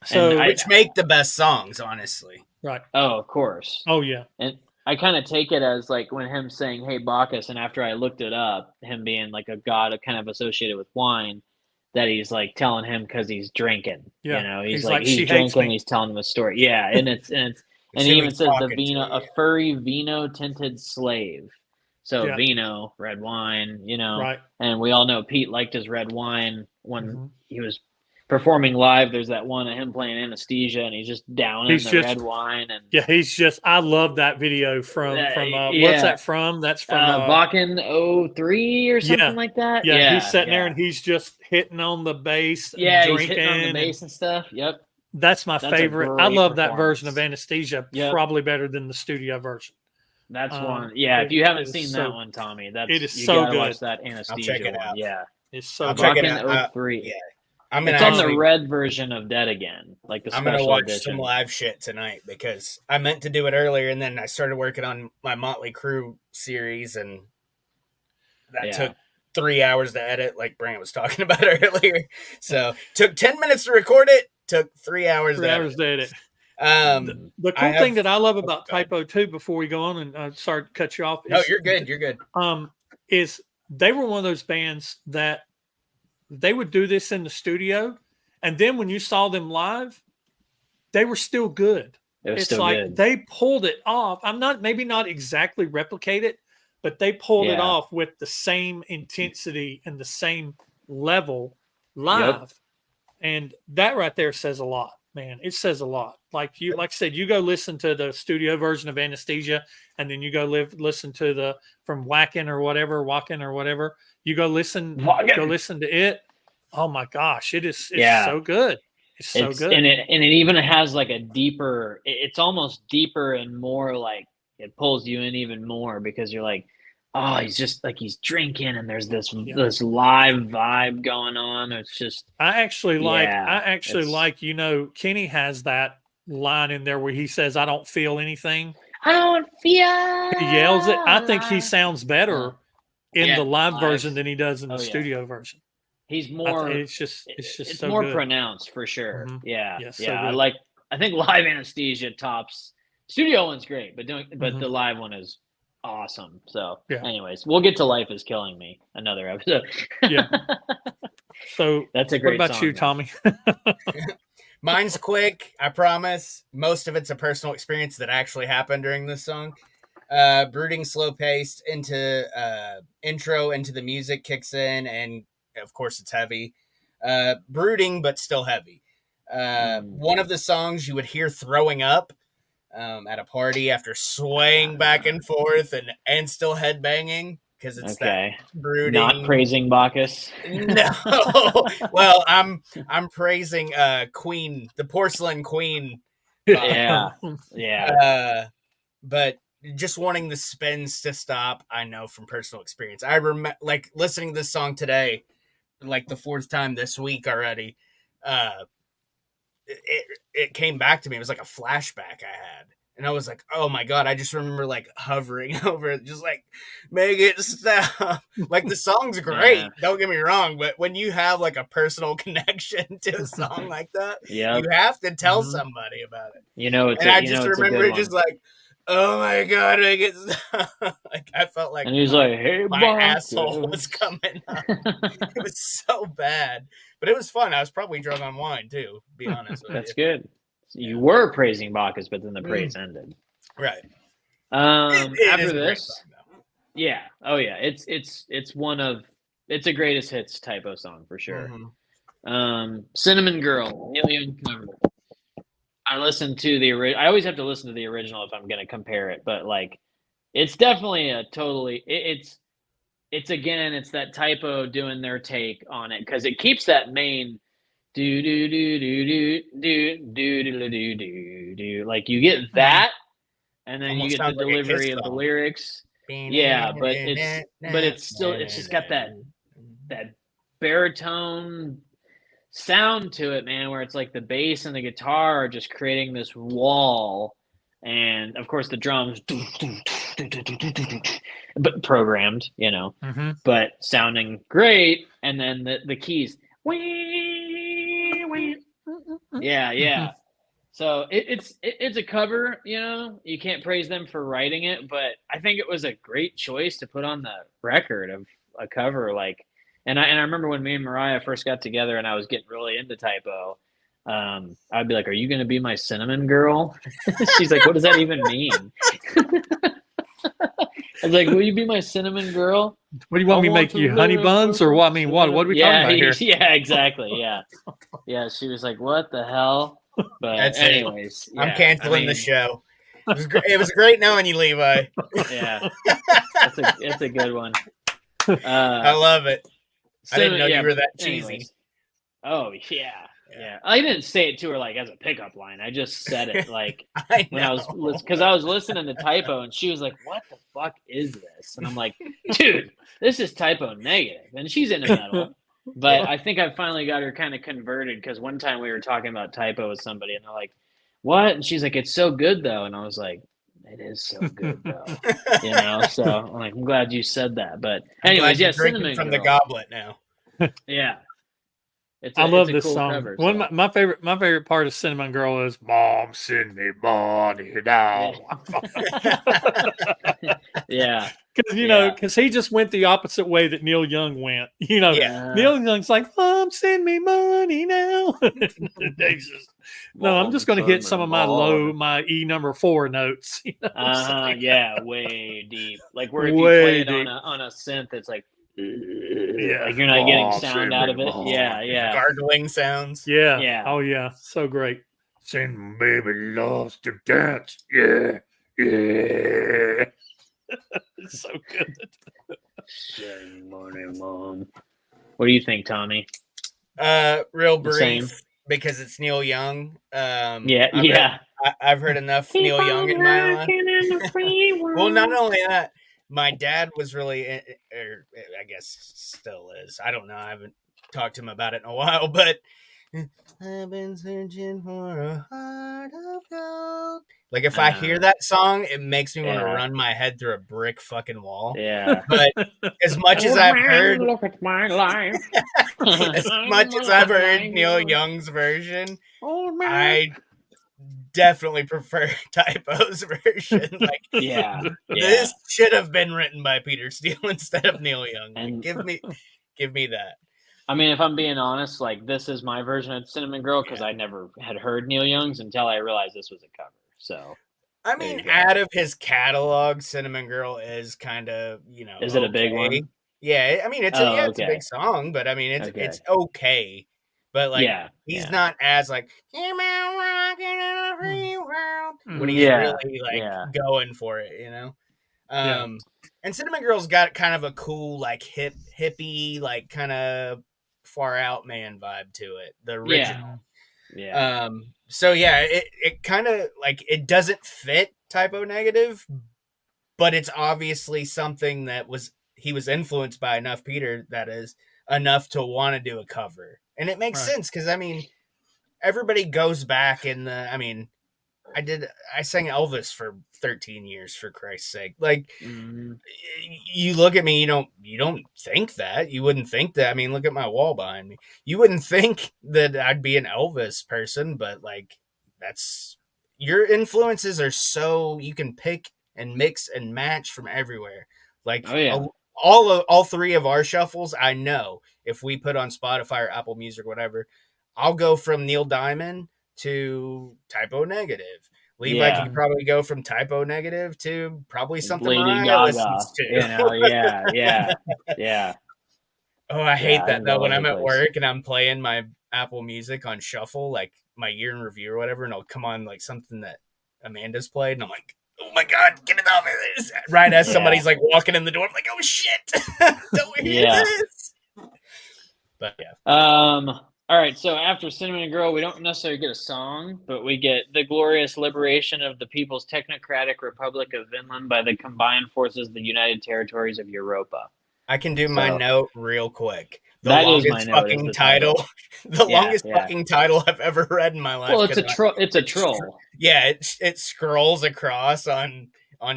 So which make the best songs, honestly. Right. Oh, of course. Oh, yeah. And I kind of take it as like when him saying, "Hey, Bacchus," and after I looked it up, him being like a god kind of associated with wine, that he's like telling him because he's drinking. Yeah. He's drinking. He's telling him a story. Yeah, and he even says the vino, a furry vino tinted slave. So vino, red wine, right. And we all know Pete liked his red wine when he was performing live. There's that one of him playing Anesthesia, and he's just downing red wine. And I love that video from what's that from? That's from Bakken 03 or something like that. Yeah, he's sitting there and he's just hitting on the bass. Yeah, and he's hitting on the bass and stuff. Yep. That's my favorite. I love that version of Anesthesia probably better than the studio version. That's one. Yeah, if you haven't seen that one, Tommy, it is so good. Watch that Anesthesia. I'll check it out. Yeah, it's so I'll good. check it out. 03. Yeah. It's on the red version of Dead Again, like the I'm special gonna watch edition. some live shit tonight because I meant to do it earlier, and then I started working on my Motley Crue series, and that took 3 hours to edit, like Brant was talking about earlier. So took 10 minutes to record it, took 3 hours. 3 hours to edit. The cool thing that I love about Typo 2, before we go on, and sorry to cut you off. No, you're good. You're good. Is they were one of those bands that they would do this in the studio, and then when you saw them live, they were still good. It's like good. They pulled it off. Maybe not exactly replicate it, but they pulled it off with the same intensity and the same level live. Yep. And that right there says a lot. Man, it says a lot. Like I said, you go listen to the studio version of Anesthesia, and then you go listen to from Wacken or whatever. You go listen to it. Oh my gosh, it's so good. It's so good. And it even has like a deeper. It's almost deeper and more like it pulls you in even more because you're like, oh, he's just like he's drinking, and there's this live vibe going on. It's just I actually like Kenny has that line in there where he says, "I don't feel anything." I don't feel. He yells it. I think he sounds better in the live version than he does in the studio version. He's more. It's just It's so more good. pronounced for sure. Mhm. Yeah, Yeah, so yeah. good. I think live anesthesia tops studio one's great, but Mhm. the live one is awesome. So, Yeah. anyways, we'll get to Life is Killing Me, another episode. Yeah. So That's a what great about song, you, though. Tommy? Mine's quick, I promise. Most of it's a personal experience that actually happened during this song. Brooding, slow paced into intro into the music kicks in, and of course it's heavy. Brooding, but still heavy. One of the songs you would hear throwing up at a party after swaying back and forth and still headbanging because it's that Okay. brooding. Not praising Bacchus. No. Well, I'm praising Queen, the porcelain queen. Yeah. Yeah. But just wanting the spins to stop, I know from personal experience. I remember like listening to this song today, like the fourth time this week already. It came back to me. It was like a flashback I had. And I was like, oh my God, I just remember like hovering over it, just like, make it stop. Like the song's great, Yeah. don't get me wrong, but when you have like a personal connection to a song like that, Yep. you have to tell Mhm. somebody about it. You know, it's And a, I you just know, it's a remember good it one. just like, oh my God, make it stop. Like I felt like And he's like, hey, my asshole was coming up. It was so bad, but it was fun. I was probably drunk on wine too, to be honest with That's you. good. You Yeah. were praising Bacchus, but then the praise ended. Right. It After is a great this, song, though. yeah, oh yeah, it's one of it's a greatest hits typo song for sure. Cinnamon Girl, Neil Young cover. I listened to the I always have to listen to the original if I'm going to compare it, but like it's definitely a totally it's again it's that typo doing their take on it because it keeps that main do do do do do do do do do do do like you get that and then you Almost get the sounds like a Kiss delivery of the song. lyrics. Yeah, but it's still it's just got that baritone sound to it, man, where it's like the bass and the guitar are just creating this wall, and of course the drums, but programmed, you know, but sounding great, and then the keys, yeah. So it's a cover, you know. You can't praise them for writing it, but I think it was a great choice to put on the record of a cover. Like, and I remember when me and Mariah first got together, and I was getting really into typo. I'd be like, "Are you going to be my cinnamon girl?" She's like, "What does that even mean?" I was like, "Will you be my cinnamon girl?" What do you want me to make you, honey buns, or what? I mean, what are we talking about here? Yeah, exactly. Yeah. She was like, "What the hell?" But That's anyways, it. I'm canceling the show. It was great knowing you, Levi. Yeah, it's a good one. I love it. I didn't know you were that cheesy. Anyways. Oh yeah. I didn't say it to her like as a pickup line. I just said it like when I was because I was listening to typo, and she was like, "What the fuck is this?" And I'm like, "Dude, this is typo negative," and she's into metal. But I think I finally got her kind of converted because one time we were talking about typo with somebody, and they're like, "What?" And she's like, "It's so good though," and I was like, "It is so good though," you know. So I'm like, "I'm glad you said that." But anyways, yeah, drinking from the goblet now. Yeah. I love it's a this cool song. cover, One of my favorite part of Cinnamon Girl is "Mom, send me money now." Yeah, because because he just went the opposite way that Neil Young went. Neil Young's like, "Mom, send me money now." No, I'm just going to hit some of my E number 4 notes. Yeah, way deep. Like where if you play it on a synth, it's like. Yeah, like you're not getting sound out of it. Yeah. Gargling sounds. Yeah. Oh yeah, so great. Send baby loves to dance. Yeah. It's so good. Send money, Mom. What do you think, Tommy? Real brief because it's Neil Young. I've heard enough Neil Young in my life. Well, not only that, my dad was really, or I guess still is. I don't know. I haven't talked to him about it in a while, but I've been searching for a heart of gold. Like if I hear that song, it makes me want to run my head through a brick fucking wall. Yeah. But as much as I've heard, look at my life. as much as I've heard Neil Young's version, I definitely prefer Typo's version. Like, this should have been written by Peter Steele instead of Neil Young. And give me that. I mean, if I'm being honest, like this is my version of Cinnamon Girl because I never had heard Neil Young's until I realized this was a cover. So, I mean, out of his catalog, Cinnamon Girl is kind of, is it a big one? Yeah, I mean, it's a big song, but I mean, it's okay. But like, he's not as like when he's really like going for it, And Cinnamon Girl's got kind of a cool, like hippie, like kind of far out man vibe to it. The original. Yeah. So yeah, it kind of like it doesn't fit Typo Negative, but it's obviously something that he was influenced by enough, Peter, that is enough to want to do a cover. And it makes sense because I mean, everybody goes back I sang Elvis for 13 years, for Christ's sake. Like, you look at me, you don't think that. You wouldn't think that. I mean, look at my wall behind me. You wouldn't think that I'd be an Elvis person, but like, your influences are so, you can pick and mix and match from everywhere. Like, all three of our shuffles, I know if we put on Spotify or Apple Music, whatever, I'll go from Neil Diamond to Typo Negative. Levi could probably go from Typo Negative to probably something Lady Mariah listens to. Yeah. Oh, I hate that though. When I'm at work and I'm playing my Apple Music on shuffle, like my year in review or whatever, and I'll come on like something that Amanda's played, and I'm like, oh my god, get it off of this! Right as somebody's like walking in the door, I'm like, oh shit, don't hear this. But all right, so after Cinnamon Girl, we don't necessarily get a song, but we get The Glorious Liberation of the People's Technocratic Republic of Finland by the Combined Forces of the United Territories of Europa. I can do my note real quick. The that longest is my note, fucking is the title. The longest fucking title I've ever read in my life. Well, it's a troll. Yeah, it scrolls across on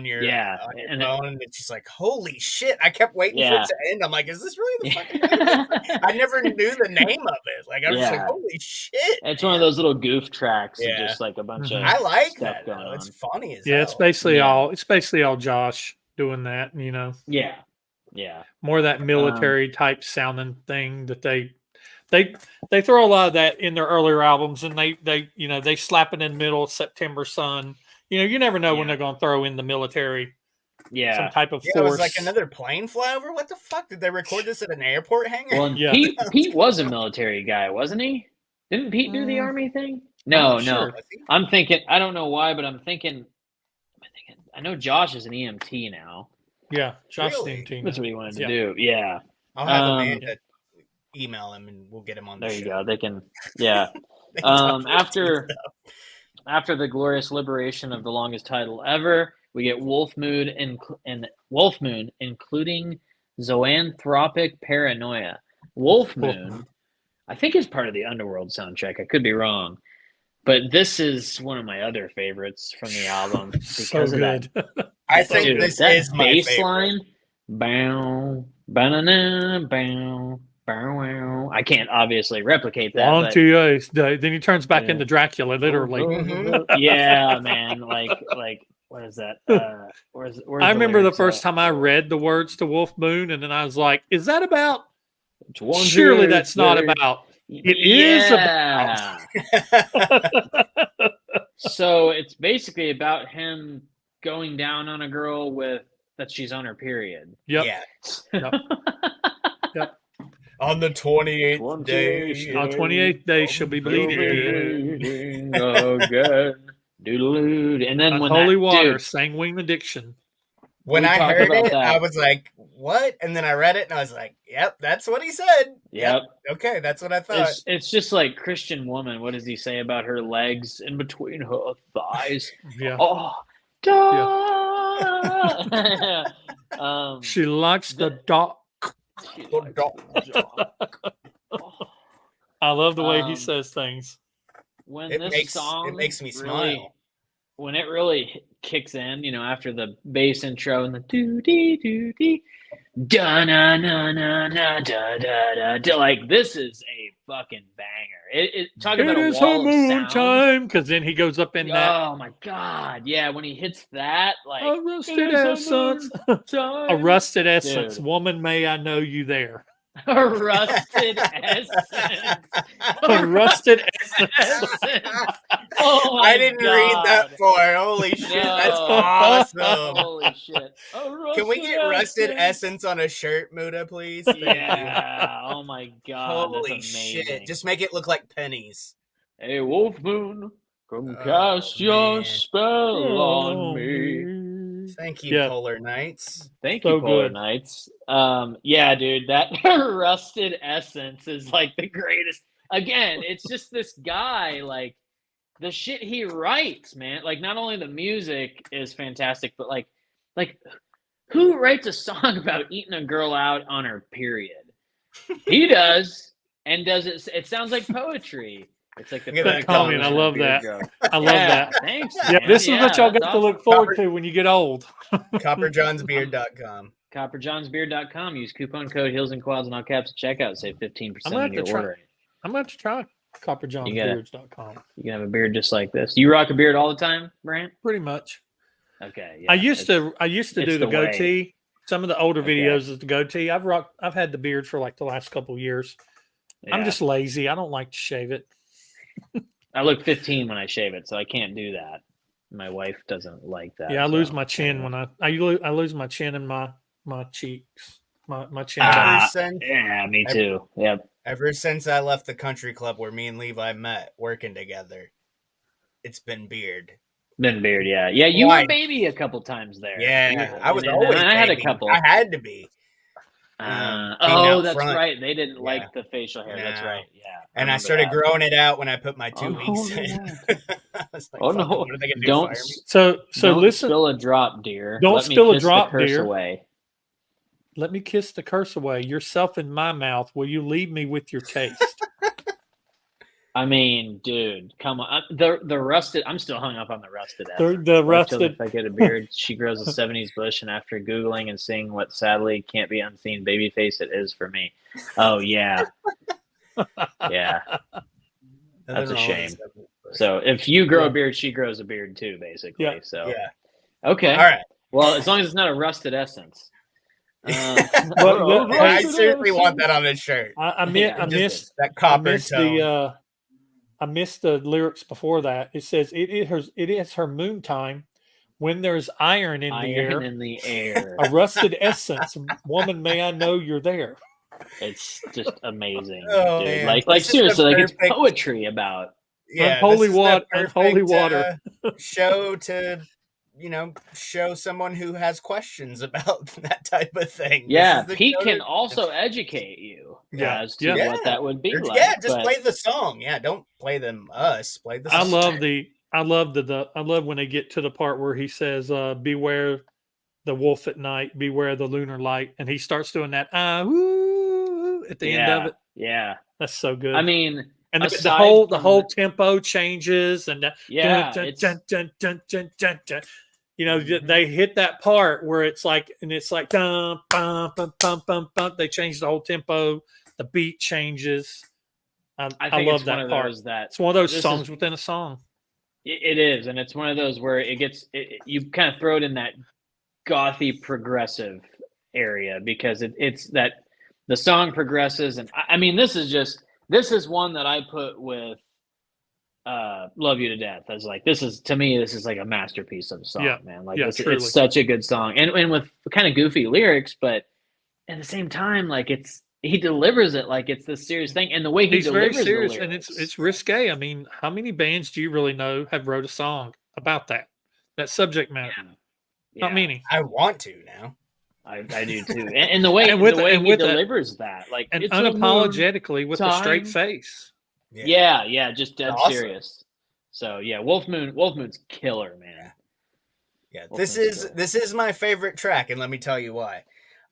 your and phone, and it's just like, holy shit! I kept waiting for it to end. I'm like, is this really the fucking name? I never knew the name of it. Like, I was like, holy shit! It's one of those little goof tracks, just like a bunch of. I like stuff that. Going on. It's funny as hell. hell. It's basically all Josh doing that. Yeah. More of that military type sounding thing that they throw a lot of that in their earlier albums, and they slap it in the middle of September Sun. You never know when they're going to throw in the military. Some type of force. It was like another plane fly over. What the fuck? Did they record this at an airport hangar? Well, Pete was a military guy, wasn't he? Didn't Pete do the army thing? No. Sure. I'm thinking. I don't know why, but I'm thinking. I know Josh is an EMT now. Yeah, Josh Really? EMT. That's what he wanted to do. Yeah. I'll have Amanda email him, and we'll get him on the show. There you go. They can. Yeah. After the glorious liberation of the longest title ever, we get Wolf Moon including Zoanthropic Paranoia. Wolf Moon, I think, is part of the Underworld soundtrack. I could be wrong, but this is one of my other favorites from the album because of that. I think this is my bass line. Bow, banana, bow. I can't obviously replicate that. 1, 2, 8. Then he turns back into Dracula, literally. Yeah, man. Like, what is that? Where's I remember the first time I read the words to Wolf Moon, and then I was like, "Is that about?" Surely that's not about. It is about. So it's basically about him going down on a girl that she's on her period. Yep. Yeah. Yep. On the 28th day. On 28th day, she'll be bleeding. Oh, good. Doodaloo. And then when Holy Water, Sanguine Addiction. When I heard it, I was like, what? And then I read it, and I was like, yep, that's what he said. Yep. Okay, that's what I thought. It's just like Christian woman. What does he say about her legs in between her thighs? Yeah. Oh, duh. She likes the dog. I love the way he Um, says things. when It this makes song me really, smile. when it really kicks in, after the bass intro and the doo dee doo dee, da na na na na da da da da, like this is a fucking banger. Talk about It a is her wall of moon sound. time, because then he goes up in that Oh my god, yeah, when he hits that, like a rusted it is her essence, moon a time, rusted essence. dude. Woman, may I know you there? A rusted essence. A rusted essence. Essence. Oh I my didn't read that god. far. Holy shit, that's No. awesome. Holy shit. A Can we rusted get rusted essence. essence on a shirt, Muda, please? Thank you. Yeah. Oh my god. Holy That's amazing. shit. Just make it look like pennies. Hey, Wolf Moon, come Oh, cast your man. spell on me. Thank you, Yeah. Polar Knights. Thank So you, Polar good. Knights. Yeah, dude, that rusted essence is like the greatest. Again, it's just this guy, like the shit he writes, man. Like not only the music is fantastic, but like who writes a song about eating a girl out on her period? He does, and does it? It sounds like poetry. It's like the Look at that perfect comment. I combination of love beard that. growth. I love Yeah, that. thanks, Yeah, man. this is what y'all that's get to look awesome. forward to when you get old. CopperJohnsBeard.com. CopperJohnsBeard.com. Use coupon code Heels and Quads in all caps at checkout. Save 15% I'm gonna on have your to try. order. I'm going to try CopperJohnsBeards.com. You can have a beard just like this. Do you rock a beard all the time, Brant? Pretty much. Okay. Yeah, I used to it's do the the way. goatee. Some of the older Okay. videos is the goatee. I've had the beard for like the last couple years. Yeah. I'm just lazy. I don't like to shave it. I look 15 when I shave it, so I can't do that. My wife doesn't like that. Yeah, I lose so, my chin anyway. when I lose my chin and my cheeks. My chin. Yeah, me too. Yep. Ever since I left the country club where me and Levi met working together, it's been beard. Been beard, yeah. Yeah, you were baby a couple times there. Yeah, I was and always I had a baby. couple. I had to be. That's front. right. They didn't like Yeah. the facial hair. That's No. right. Yeah. And I started growing it out when I put my 2 Oh, weeks no, in. I was like, Oh fuck, no! what are they gonna do? Don't Fire me? So don't listen. spill a drop, dear. Don't Let spill me a kiss drop, the curse dear. away. Let me kiss the curse away. Yourself in my mouth. Will you leave me with your taste? I mean, dude, come on. The rusted. I'm still hung up on the rusted. The rusted. If I get a beard, she grows a '70s bush, and after googling and seeing what sadly can't be unseen babyface it is for me. Oh yeah, yeah. That's a shame. So if you grow a beard, she grows a beard too, basically. Yeah. So Yeah. okay. All right. Well, as long as it's not a rusted essence. I seriously want that on this shirt. I missed that copper tone. I missed the lyrics before that. It says it is her moon time when there's iron in the air. In the air. A rusted essence. Woman, may I know you're there. It's just amazing, Oh, dude. man. Like seriously, like it's poetry about unholy water. Show to show someone who has questions about that type of thing. Yeah, Pete can also educate you as to what that would be like. Yeah, just play the song. Yeah, don't play them us. Play the song. I love when they get to the part where he says, beware the wolf at night, beware the lunar light, and he starts doing that woo at the end of it. Yeah. That's so good. I mean, and the whole tempo changes, and they hit that part where it's like dum, bum, bum, bum, bum, bum. They change the whole tempo. The beat changes. I love that part. It's one of those songs within a song. It is, and it's one of those where it gets you kind of throw it in that gothy progressive area because it's that the song progresses, and I mean this is one that I put with Love You to Death as like this is like a masterpiece of a song, man. Like it's such a good song, and with kind of goofy lyrics, but at the same time, like he delivers it like it's this serious thing, and the way he's delivers very serious, and it's risque. I mean, how many bands do you really know have wrote a song about that subject matter? Yeah. Not many. I want to now. I do too, and the way he delivers that, like and unapologetically with a straight face. Yeah, just dead serious. So yeah, Wolf Moon's killer, man. Yeah, this is my favorite track, and let me tell you why.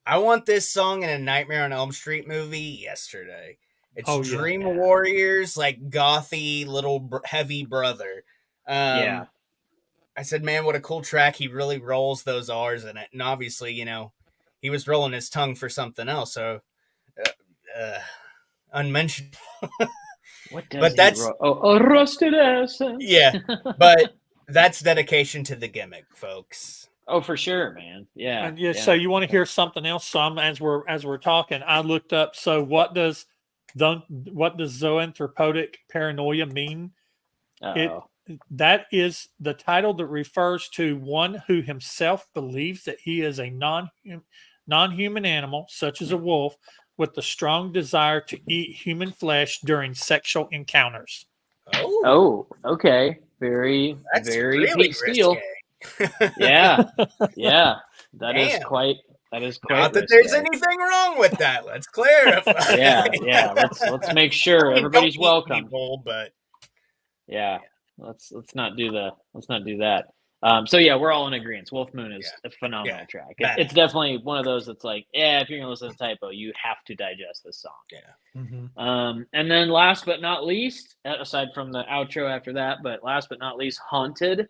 I want this song in a Nightmare on Elm Street movie yesterday. It's Oh, yeah. Dream Warrior's like gothy little heavy brother. Yeah. I said, man, what a cool track. He really rolls those R's in it. And obviously, he was rolling his tongue for something else. So, unmentioned. What does But he that's, roll? Oh, a rusted essence. yeah. But that's dedication to the gimmick, folks. Oh, for sure, man. Yeah. And yeah. So you want to hear something else? So as we're talking, I looked up. So what does zoanthropotic paranoia mean? Uh-oh. That is the title that refers to one who himself believes that he is a non-human animal, such as a wolf, with the strong desire to eat human flesh during sexual encounters. Oh, okay. Very, That's very really Pete Steele. risque. Yeah. Yeah. That is Damn. quite Not that risque. there's anything wrong with that. Let's clarify. Yeah. Let's make sure everybody's Don't eat welcome. people, but Yeah. Let's not do that. So yeah, we're all in agreement. Wolf Moon is a phenomenal track. It's definitely one of those that's like, if you're gonna listen to Typo, you have to digest this song. Yeah. Mm-hmm. And then last but not least, aside from the outro after that, but last but not least, Haunted,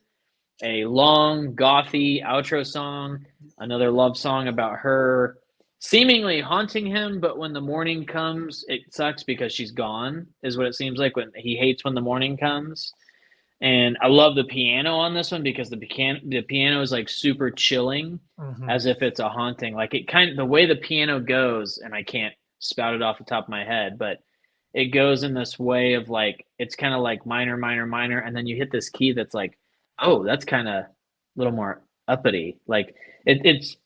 a long gothy outro song, another love song about her seemingly haunting him, but when the morning comes, it sucks because she's gone, is what it seems like. When he hates when the morning comes. And I love the piano on this one because the piano is like super chilling, as if it's a haunting. Like the way the piano goes, and I can't spout it off the top of my head, but it goes in this way of like, it's kind of like minor, minor, minor, and then you hit this key that's like, oh, that's kind of a little more uppity. Like it's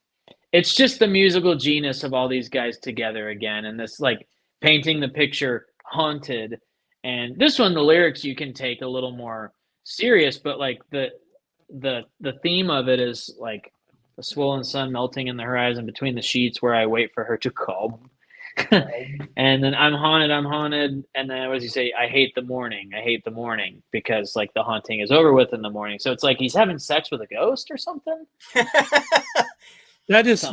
just the musical genius of all these guys together again, and this like painting the picture haunted. And this one, the lyrics you can take a little more serious, but like the theme of it is like the swollen sun melting in the horizon between the sheets where I wait for her to come. And then I'm haunted, and then what does he say? I hate the morning, because like the haunting is over with in the morning. So it's like he's having sex with a ghost or something. That is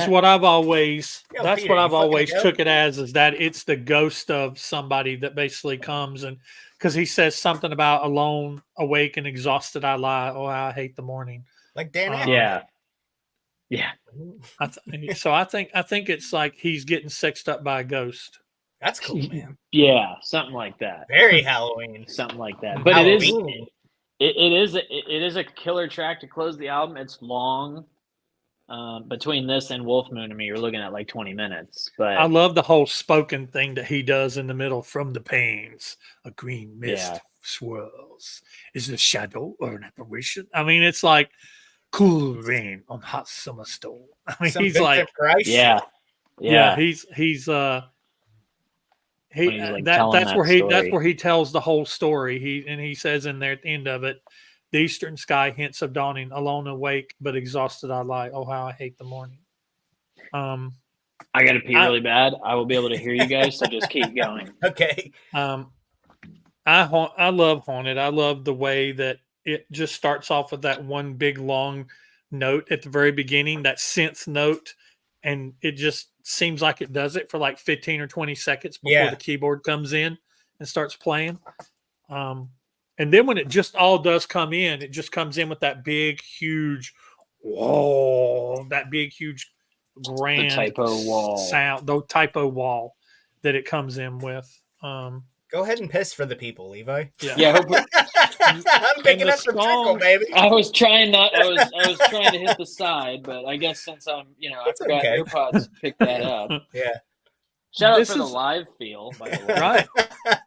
what I've always Peter, took it as, is that it's the ghost of somebody that basically comes, and because he says something about alone, awake, and exhausted I lie. Oh, I hate the morning. Like Dan Yeah. So I think it's like he's getting sexed up by a ghost. That's cool, man. Yeah, something like that. Very Halloween. Something like that. But Halloween. it is a killer track to close the album. It's long. Between this and Wolf Moon, you're looking at like 20 minutes. But I love the whole spoken thing that he does in the middle. From the pains, a green mist swirls. Is it a shadow or an apparition? It's like cool rain on hot summer storm. He's like, yeah. He's like that's where he tells the whole story. He says in there at the end of it, the eastern sky hints of dawning, alone awake, but exhausted I lie. Oh, how I hate the morning. I got to pee really bad. I will be able to hear you guys, so just keep going. Okay. I love Haunted. I love the way that it just starts off with that one big long note at the very beginning, that synth note, and it just seems like it does it for like 15 or 20 seconds before the keyboard comes in and starts playing. And then when it just all does come in, it just comes in with that big, huge wall, that big, huge, grand typo wall sound, the typo wall that it comes in with. Go ahead and piss for the people, Levi. Yeah. I'm picking up the trickle, baby. I was trying to hit the side, but I guess since I forgot AirPods picked that up. Yeah. Shout out for the live feel, by the way. Right.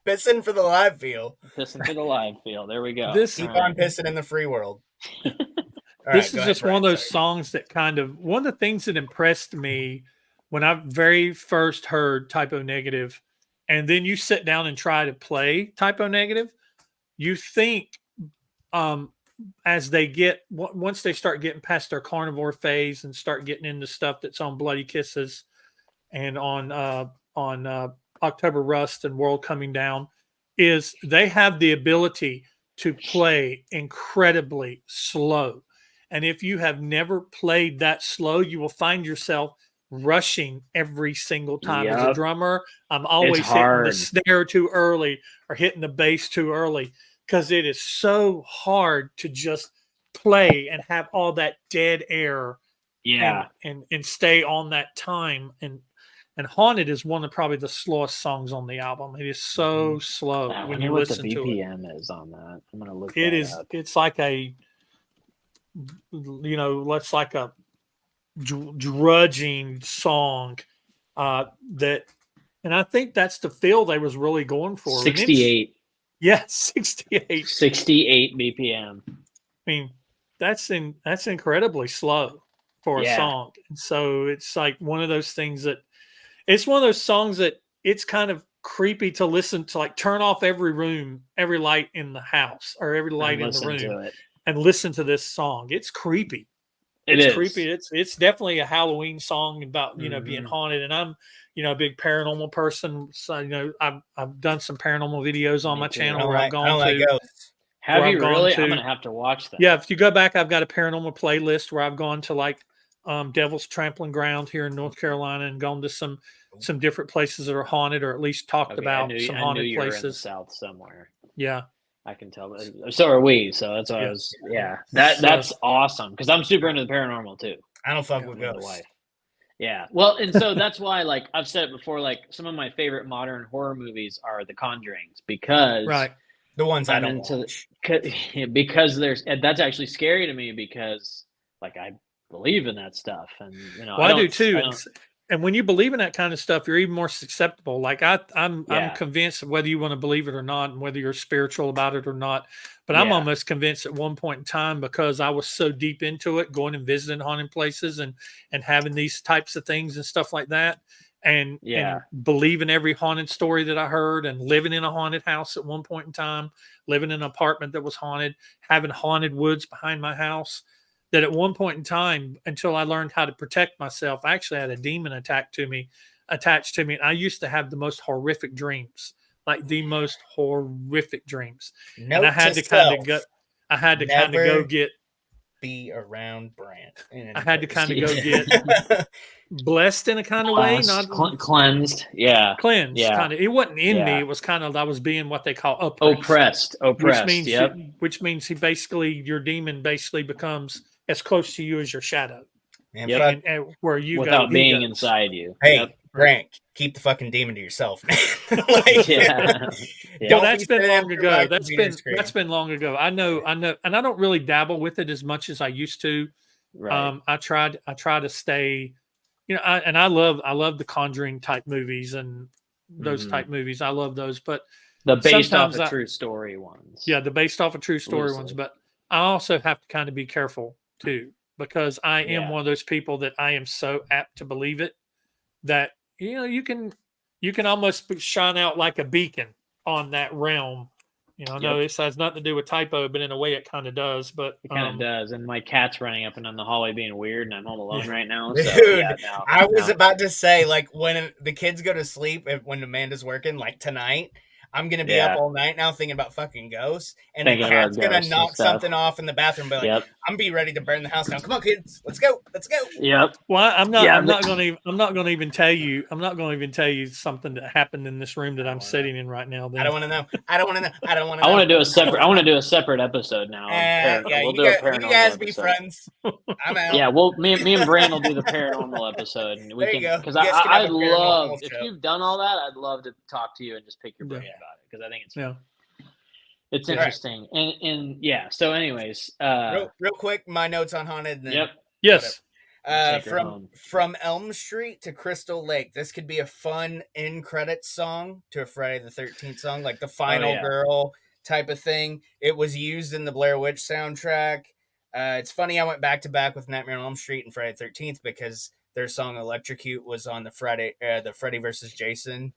Pissing for the live feel. Pissing for the live feel. There we go. Keep on pissing in the free world. This is just one of those songs that one of the things that impressed me when I very first heard Typo Negative, and then you sit down and try to play Typo Negative, you think once they start getting past their carnivore phase and start getting into stuff that's on Bloody Kisses and on October Rust and World Coming Down, is they have the ability to play incredibly slow. And if you have never played that slow, you will find yourself rushing every single time. As a Yep. drummer, I'm always hitting the hard. snare too early or hitting the bass too early because it is so hard to just play and have all that dead air Yeah. and stay on that time. And Haunted is one of probably the slowest songs on the album. It is so slow I when wonder you what the listen to it. BPM is on that. I'm gonna look It that is. up. It's like a, let's like a drudging song that, and I think that's the feel they was really going for. And 68. yeah, 68. 68 BPM. I mean, that's incredibly slow for a Yeah. song. And so it's like one of those things that it's one of those songs that it's kind of creepy to listen to, like turn off every room, every light in the house or every light in the Listen to room it. and listen to this song. It's creepy. It It's is. creepy. It's definitely a Halloween song about, being haunted. And I'm, a big paranormal person. So, I've done some paranormal videos on Me my too. channel I where I've don't gone like to. ghosts. Have where you I've gone really? to- I'm gonna have to watch that. Yeah, if you go back, I've got a paranormal playlist where I've gone to like Devil's Trampling Ground here in North Carolina and gone to some different places that are haunted or at least talked Okay, about some I knew haunted you were in the places. South somewhere. Yeah. I can tell. So are we. So that's why I Yeah. was. Yeah, that's awesome because I'm super into the paranormal too. I don't fuck Yeah, with with the ghosts. wife. Yeah. Well, and so that's why, like I've said it before, like some of my favorite modern horror movies are The Conjurings because Right. The ones I I'm don't into watch. because there's and that's actually scary to me because like I believe in that stuff and Well, I do too. And when you believe in that kind of stuff, you're even more susceptible. Like I'm convinced whether you want to believe it or not, and whether you're spiritual about it or not. But I'm almost convinced at one point in time because I was so deep into it, going and visiting haunted places and having these types of things and stuff like that, and believing every haunted story that I heard, and living in a haunted house at one point in time, living in an apartment that was haunted, having haunted woods behind my house. That at one point in time, until I learned how to protect myself, I actually had a demon attached to me. And I used to have the most horrific dreams, like the most horrific dreams. Note and I had to kind of go. I had to kind of go get. Be around Brant. I had to kind of go get blessed in a kind of way, not cleansed. Yeah, cleansed. Yeah. Kind of. It wasn't in me. It was kind of I was being what they call oppressed. Which means which means your demon basically becomes as close to you as your shadow. Man, and where you without go, being inside you. Hey, Brant, keep the fucking demon to yourself, man. Well, that's been long ago. That's been long ago. I know, and I don't really dabble with it as much as I used to. Right. I try to stay, I love the Conjuring type movies and those type movies. I love those, but the based off a true story ones. Yeah, the based off a true story ones. But I also have to kind of be careful too, because I am one of those people that I am so apt to believe it that you can almost shine out like a beacon on that realm. I know this has nothing to do with typo, but in a way it kind of does. But it kind of does. And my cat's running up and down the hallway being weird, and I'm home alone right now. Dude, so, I was about to say, like, when the kids go to sleep, when Amanda's working, like tonight, I'm going to be up all night now thinking about fucking ghosts. And the cat's going to knock something off in the bathroom. But like, I'm be ready to burn the house down. Come on, kids. Let's go. Let's go. Yep. Well, I'm not going to even tell you something that happened in this room that I'm sitting in right now. Then. I don't want to know. I want to do a separate episode now. We'll do a paranormal. You guys be friends. I'm out. Yeah. Well, me and Brant will do the paranormal episode, and we can because I love if you've done all that. I'd love to talk to you and just pick your brain about it because I think it's interesting. Right. And so anyways, real quick, my notes on Haunted. Then yes. From Elm Street to Crystal Lake. This could be a fun end credits song to a Friday the 13th song, like the Final Girl type of thing. It was used in the Blair Witch soundtrack. It's funny I went back to back with Nightmare on Elm Street and Friday the 13th because their song Electrocute was on the Freddy versus Jason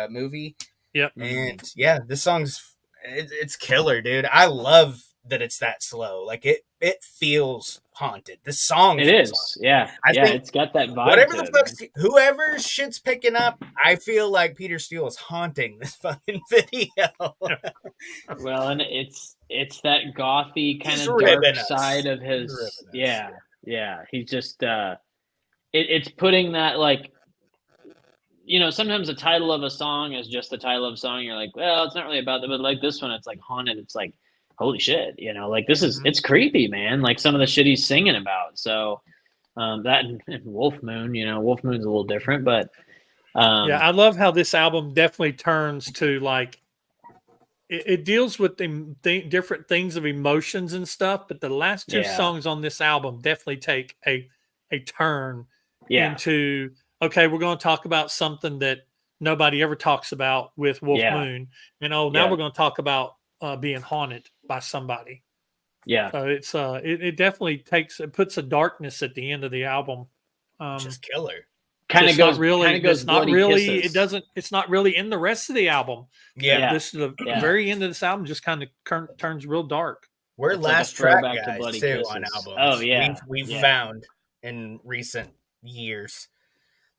movie. Yep. And this song's it's killer, dude. I love that it's that slow. Like it feels haunted. The song is haunted. Yeah. I think it's got that vibe. Whatever the fuck's whoever shit's picking up, I feel like Peter Steele is haunting this fucking video. Well, and it's that gothy kind of dark side of his. Yeah. He's just it's putting that like, sometimes the title of a song is just the title of a song. You're like, well, it's not really about that, but like this one, it's like haunted. It's like, holy shit, like this is it's creepy, man. Like some of the shit he's singing about. So that and Wolf Moon, Wolf Moon's a little different, but Yeah, I love how this album definitely turns to like it deals with different things of emotions and stuff, but the last two Yeah. songs on this album definitely take a turn yeah, into okay, we're going to talk about something that nobody ever talks about with Wolf Yeah. Moon, and now Yeah. we're going to talk about being haunted by somebody. yeah, So it's it definitely puts a darkness at the end of the album. Just killer. kind of It's not goes really. kind of goes It's not Bloody really. Kisses. It doesn't. It's not really in the rest of the album. Yeah. This the Yeah. very end of this album just kind of turns real dark. We're It's like a last track throwback to guys Bloody too on Kisses. albums. Oh, yeah. We've Yeah. found in recent years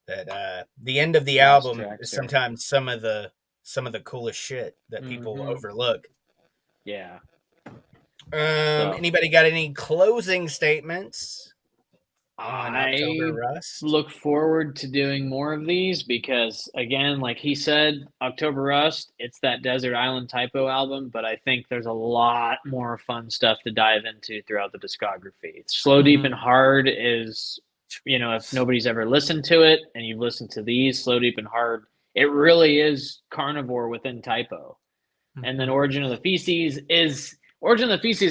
that the end of the Last album tracks is are- sometimes some of the coolest shit that people Mhm. overlook. Yeah. Anybody got any closing statements on October I Rust? look forward to doing more of these because, again, like he said, October Rust, it's that Desert Island Typo album, but I think there's a lot more fun stuff to dive into throughout the discography. Slow, Deep, and Hard is, if nobody's ever listened to it and you've listened to these, Slow, Deep, and Hard, it really is Carnivore within Typo. And then Origin of the Feces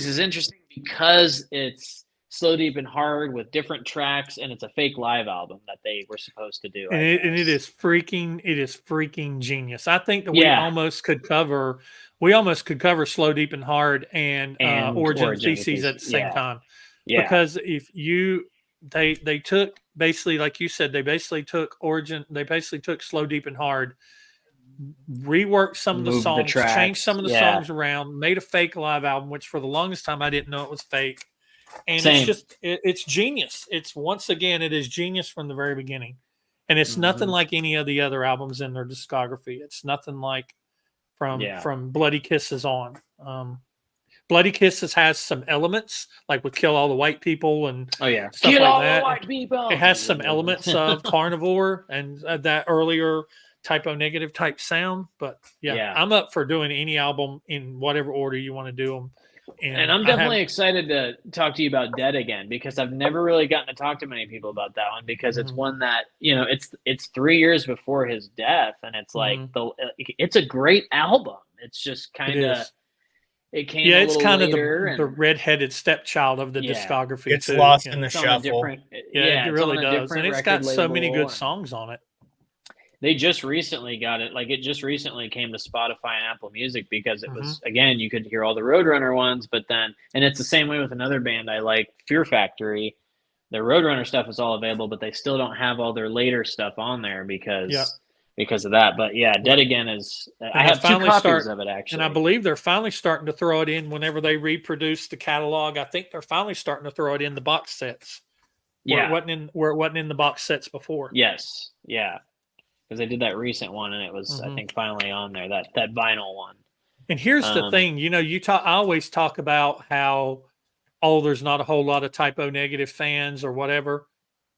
is interesting because it's Slow, Deep, and Hard with different tracks, and it's a fake live album that they were supposed to do. And it is freaking genius. I think that we Yeah. almost could cover Slow, Deep, and Hard and Origin of Feces at the same time. Yeah. Because if they took basically, like you said, they basically took Slow, Deep, and Hard, reworked some of the Moved the songs, tracks. changed some of the Yeah. songs around, made a fake live album, which for the longest time I didn't know it was fake. And Same. it's genius. It's once again, it is genius from the very beginning. And it's nothing like any of the other albums in their discography. It's nothing like from Bloody Kisses on. Bloody Kisses has some elements, like with Kill All the White People and stuff Kill like all that. the white people. It has some elements of Carnivore and that earlier typo negative type sound. But yeah, I'm up for doing any album in whatever order you want to do them. And I'm definitely excited to talk to you about Dead again because I've never really gotten to talk to many people about that one because it's one that it's 3 years before his death and it's like it's a great album. It's just kind of it came a it's little kind of later the redheaded stepchild of the discography. It's too. lost in the It's on a shuffle. different- It really on a does, different and it's got record so many label good and- songs on it. They just recently got it. Like it just recently came to Spotify and Apple Music because it was again you could hear all the Roadrunner ones, but then and it's the same way with another band I like, Fear Factory. Their Roadrunner stuff is all available, but they still don't have all their later stuff on there because of that. But yeah, Dead Again is. I have 2 copies of it actually, and I believe they're finally starting to throw it in whenever they reproduce the catalog. I think they're finally starting to throw it in the box sets. Where it wasn't in the box sets before. Yes, yeah. Because they did that recent one, and it was, I think, finally on there, that vinyl one. And here's the thing, I always talk about how, there's not a whole lot of typo negative fans or whatever.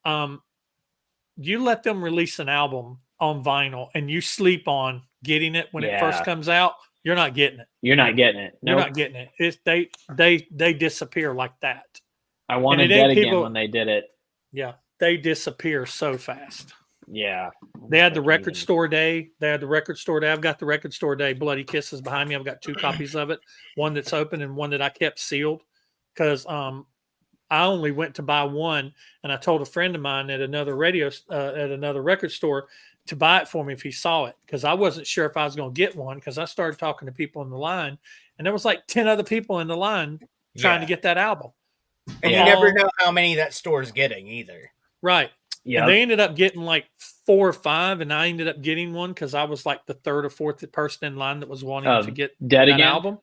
You let them release an album on vinyl, and you sleep on getting it when it first comes out, you're not getting it. You're not getting it. You're not getting it. They disappear like that. I wanted Dead Again when they did it. Yeah, they disappear so fast. Yeah. They had the record store day. I've got the record store day Bloody Kisses behind me. I've got 2 copies of it, one that's open and one that I kept sealed because I only went to buy one, and I told a friend of mine at another record store to buy it for me if he saw it because I wasn't sure if I was going to get one because I started talking to people in the line, and there was like 10 other people in the line trying to get that album. And you never know how many that store's getting either. Right. Yeah, and they ended up getting like 4 or 5, and I ended up getting one because I was like the 3rd or 4th person in line that was wanting to get Dead that Again album.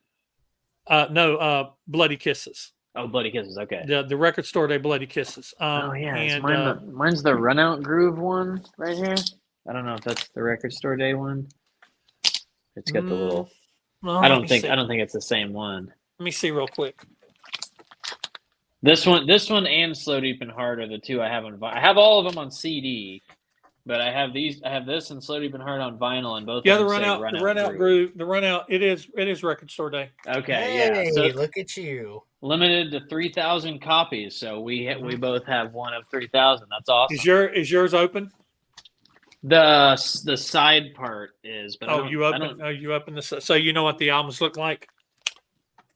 No, Bloody Kisses. Oh, Bloody Kisses. Okay. The record store day Bloody Kisses. And mine's the Run Out Groove one right here. I don't know if that's the record store day one. It's got the little. I don't think it's the same one. Let me see real quick. This one, and Slow Deep and Hard are the two I have on vinyl. I have all of them on CD, but I have this and Slow Deep and Hard on vinyl, and both Yeah, of the them say run Run out Out Groove. groove, the run out. It is record store day. Okay, yeah. So Hey, look at you. limited to 3,000 copies. So we Mhm. both have one of 3,000. That's awesome. Is yours open? The side part is, but You open this, so you know what the albums look like.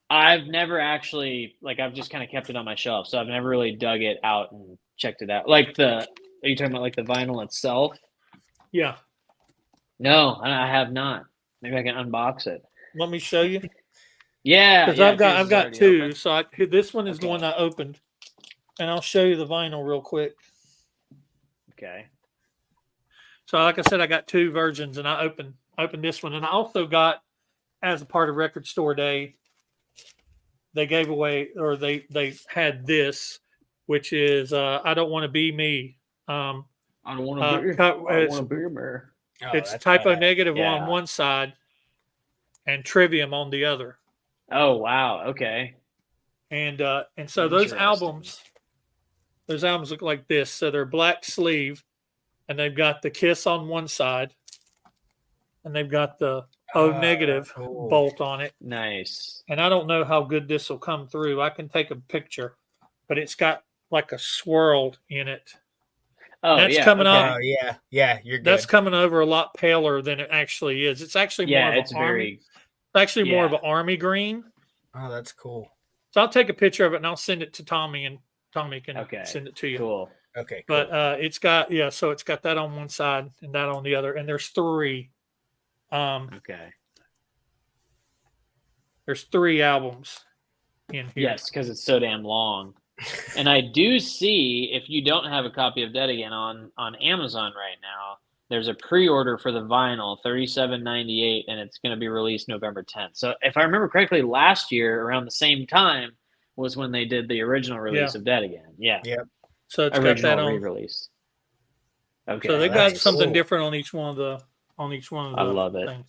I've never actually I've just kind of kept it on my shelf, so I've never really dug it out and checked it out. Are you talking about like the vinyl itself? Yeah. No, I have not. Maybe I can unbox it. Let me show you. Yeah, Because yeah, I've got two. open. So this one is the Okay. one I opened, and I'll show you the vinyl real quick. Okay. So like I said, I got two versions, and I opened this one, and I also got, as a part of Record Store Day, they gave away, or they had this, which is I Don't Want to Be Me. I don't want to be. I want to be a bear. Oh, It's that's Typo badass. Negative Yeah. on one side, and Trivium on the other. Oh wow. Okay. And so those Interesting. albums look like this. So they're black sleeve, and they've got the Kiss on one side, and they've got the O negative cool. bolt on it. Nice. And I don't know how good this will come through. I can take a picture, but it's got like a swirl in it. Oh, That's yeah. coming okay. up. Yeah, you're good. That's coming over a lot paler than it actually is. It's actually more of it's an very. army. It's actually more of yeah. an army green. Oh, that's cool. So I'll take a picture of it and I'll send it to Tommy, and Tommy can Okay. send it to you. Cool. Okay, cool. But it's got so it's got that on one side and that on the other, and there's three. Okay. There's three albums in here. Yes, because it's so damn long. And I do see, if you don't have a copy of Dead Again on Amazon right now, there's a pre-order for the vinyl, $37.98, and it's going to be released November 10th. So if I remember correctly, last year around the same time was when they did the original release of Dead Again. Yeah. Yep. So it's original got that on re-release. Okay. So they got nice. something Cool. different on each one of the I love it. things.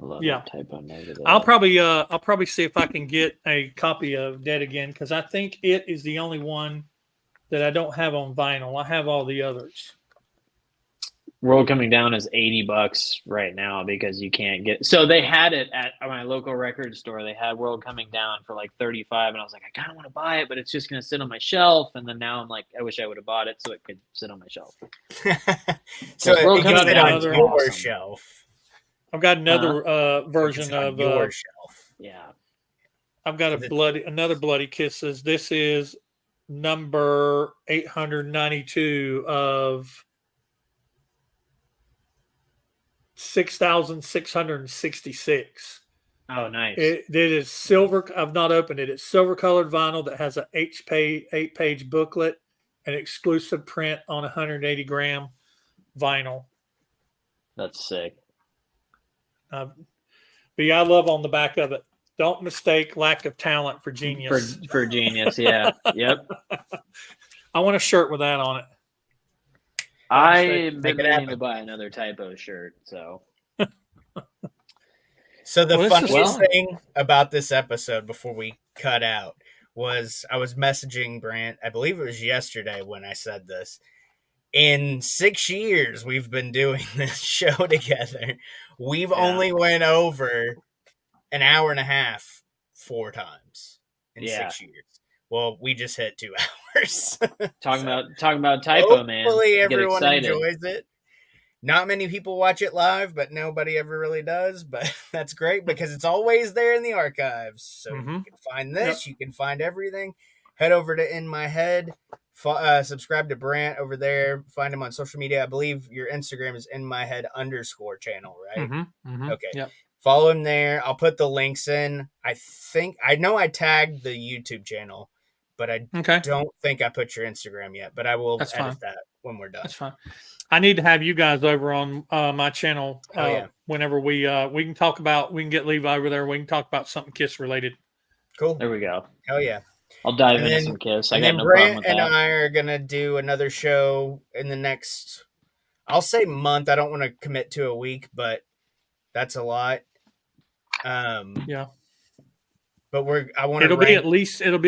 I love Yeah. that Typo Negative. I'll probably see if I can get a copy of Dead Again, because I think it is the only one that I don't have on vinyl. I have all the others. World Coming Down is $80 right now because you can't get. So they had it at my local record store. They had World Coming Down for like $35, and I was like, I kind of want to buy it, but it's just going to sit on my shelf. And then now I'm like, I wish I would have bought it so it could sit on my shelf. So World it Coming can sit Down on is your awesome. shelf. I've got another version of your shelf. Yeah. I've got another Bloody Kisses. This is number 892 of 6,666. Oh, nice. It is silver. I've not opened it. It's silver colored vinyl that has an 8-page booklet, an exclusive print on 180-gram vinyl. That's sick. But yeah, I love on the back of it. Don't mistake lack of talent for genius. For genius, yeah. Yep. I want a shirt with that on it. I've been Make it meaning happen. to buy another Typo shirt, so. So the funniest well- thing about this episode before we cut out was I was messaging Brant, I believe it was yesterday when I said this. In 6 years we've been doing this show together. We've only went over an hour and a half 4 times in 6 years. Well, we just hit 2 hours. Talking about Typo, man. Hopefully Get everyone excited. enjoys it. Not many people watch it live, but nobody ever really does. But that's great because it's always there in the archives. So you can find this. You can find everything. Head over to In My Head. Subscribe to Brant over there. Find him on social media. I believe your Instagram is In My Head _ channel, right? Okay. Yep. Follow him there. I'll put the links in. I know I tagged the YouTube channel, but I don't think I put your Instagram yet. But I will edit that when we're done. That's fine. I need to have you guys over on my channel whenever we can talk about. We can get Levi over there. We can talk about something Kiss related. Cool. There we go. Hell yeah. I'll dive into some Kiss. I got no Brant problem with that. and I are gonna do another show in the next, I'll say month. I don't want to commit to a week, but that's a lot. Yeah. But I want to It'll rank. be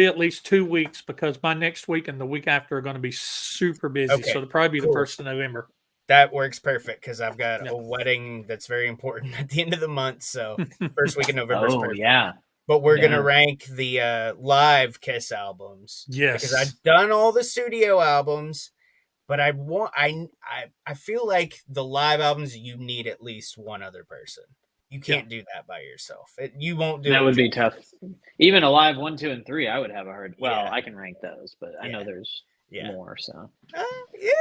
at least 2 weeks because my next week and the week after are going to be super busy. Okay, So it'll probably be cool. the 1st of November. That works perfect because I've got Yep. a wedding that's very important at the end of the month. So first week in November is Oh perfect. yeah. But we're Yeah. gonna rank the live Kiss albums. Because Yes. I've done all the studio albums, but I feel like the live albums you need at least one other person. You can't do that by yourself. You won't do That it. would be tough. Even Alive 1, 2, and 3, I would have a hard. Well, Yeah. I can rank those, but I know there's more. So yeah,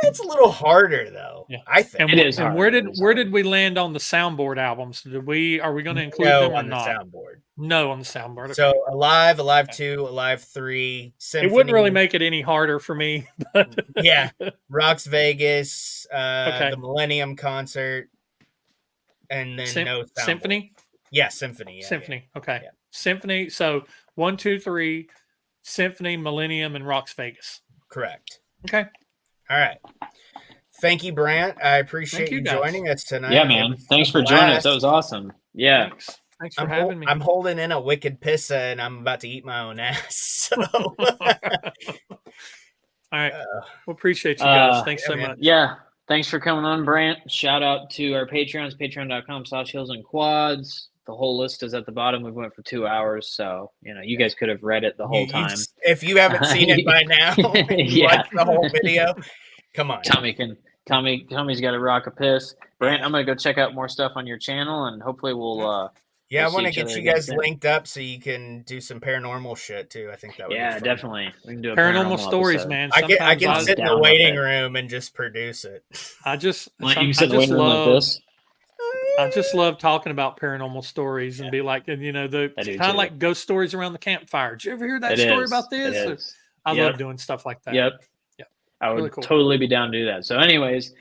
it's a little harder though. Yeah. I think And, It is and hard. where It is where hard. did we land on the soundboard albums? Are we going to include no them or on the not? soundboard. No on the soundboard. Okay. So Alive 2, Alive 3, Symphony. It wouldn't really make it any harder for me. But yeah, Rocks Vegas, Okay. the Millennium Concert, and then no soundboard. Symphony. Yeah, Symphony. Yeah, Symphony. Okay. Yeah. Symphony. So 1, 2, 3, Symphony, Millennium, and Rocks Vegas. Correct. Okay. All right. Thank you, Brant. I appreciate you guys. joining us tonight. Yeah, man. Thanks for joining us. That was awesome. Yeah. Thanks for having me. I'm holding in a wicked pissa, and I'm about to eat my own ass. So. All right. Well, appreciate you guys. Thanks so much. Yeah. Thanks for coming on, Brant. Shout out to our Patreons, patreon.com/heelsandquads. The whole list is at the bottom. We went for 2 hours, so you guys could have read it the whole time. If you haven't seen it by now, you watched the whole video. Come on, Tommy's got a rock a piss. Brant, I'm gonna go check out more stuff on your channel, and hopefully we'll. I want to get you guys linked up so you can do some paranormal shit too. I think that would be fun. Definitely. We can do a paranormal stories, episode. man. I can sit in the waiting room and just produce it. You can sit in the waiting room like this. I just love talking about paranormal stories and be like, and the kind of like ghost stories around the campfire. Did you ever hear that story about this? I love doing stuff like that. Yep. I would really totally be down to do that. So anyways,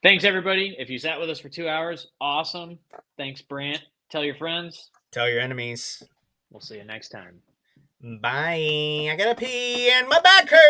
thanks everybody. If you sat with us for 2 hours, awesome. Thanks, Brant. Tell your friends. Tell your enemies. We'll see you next time. Bye. I gotta pee and my back hurts.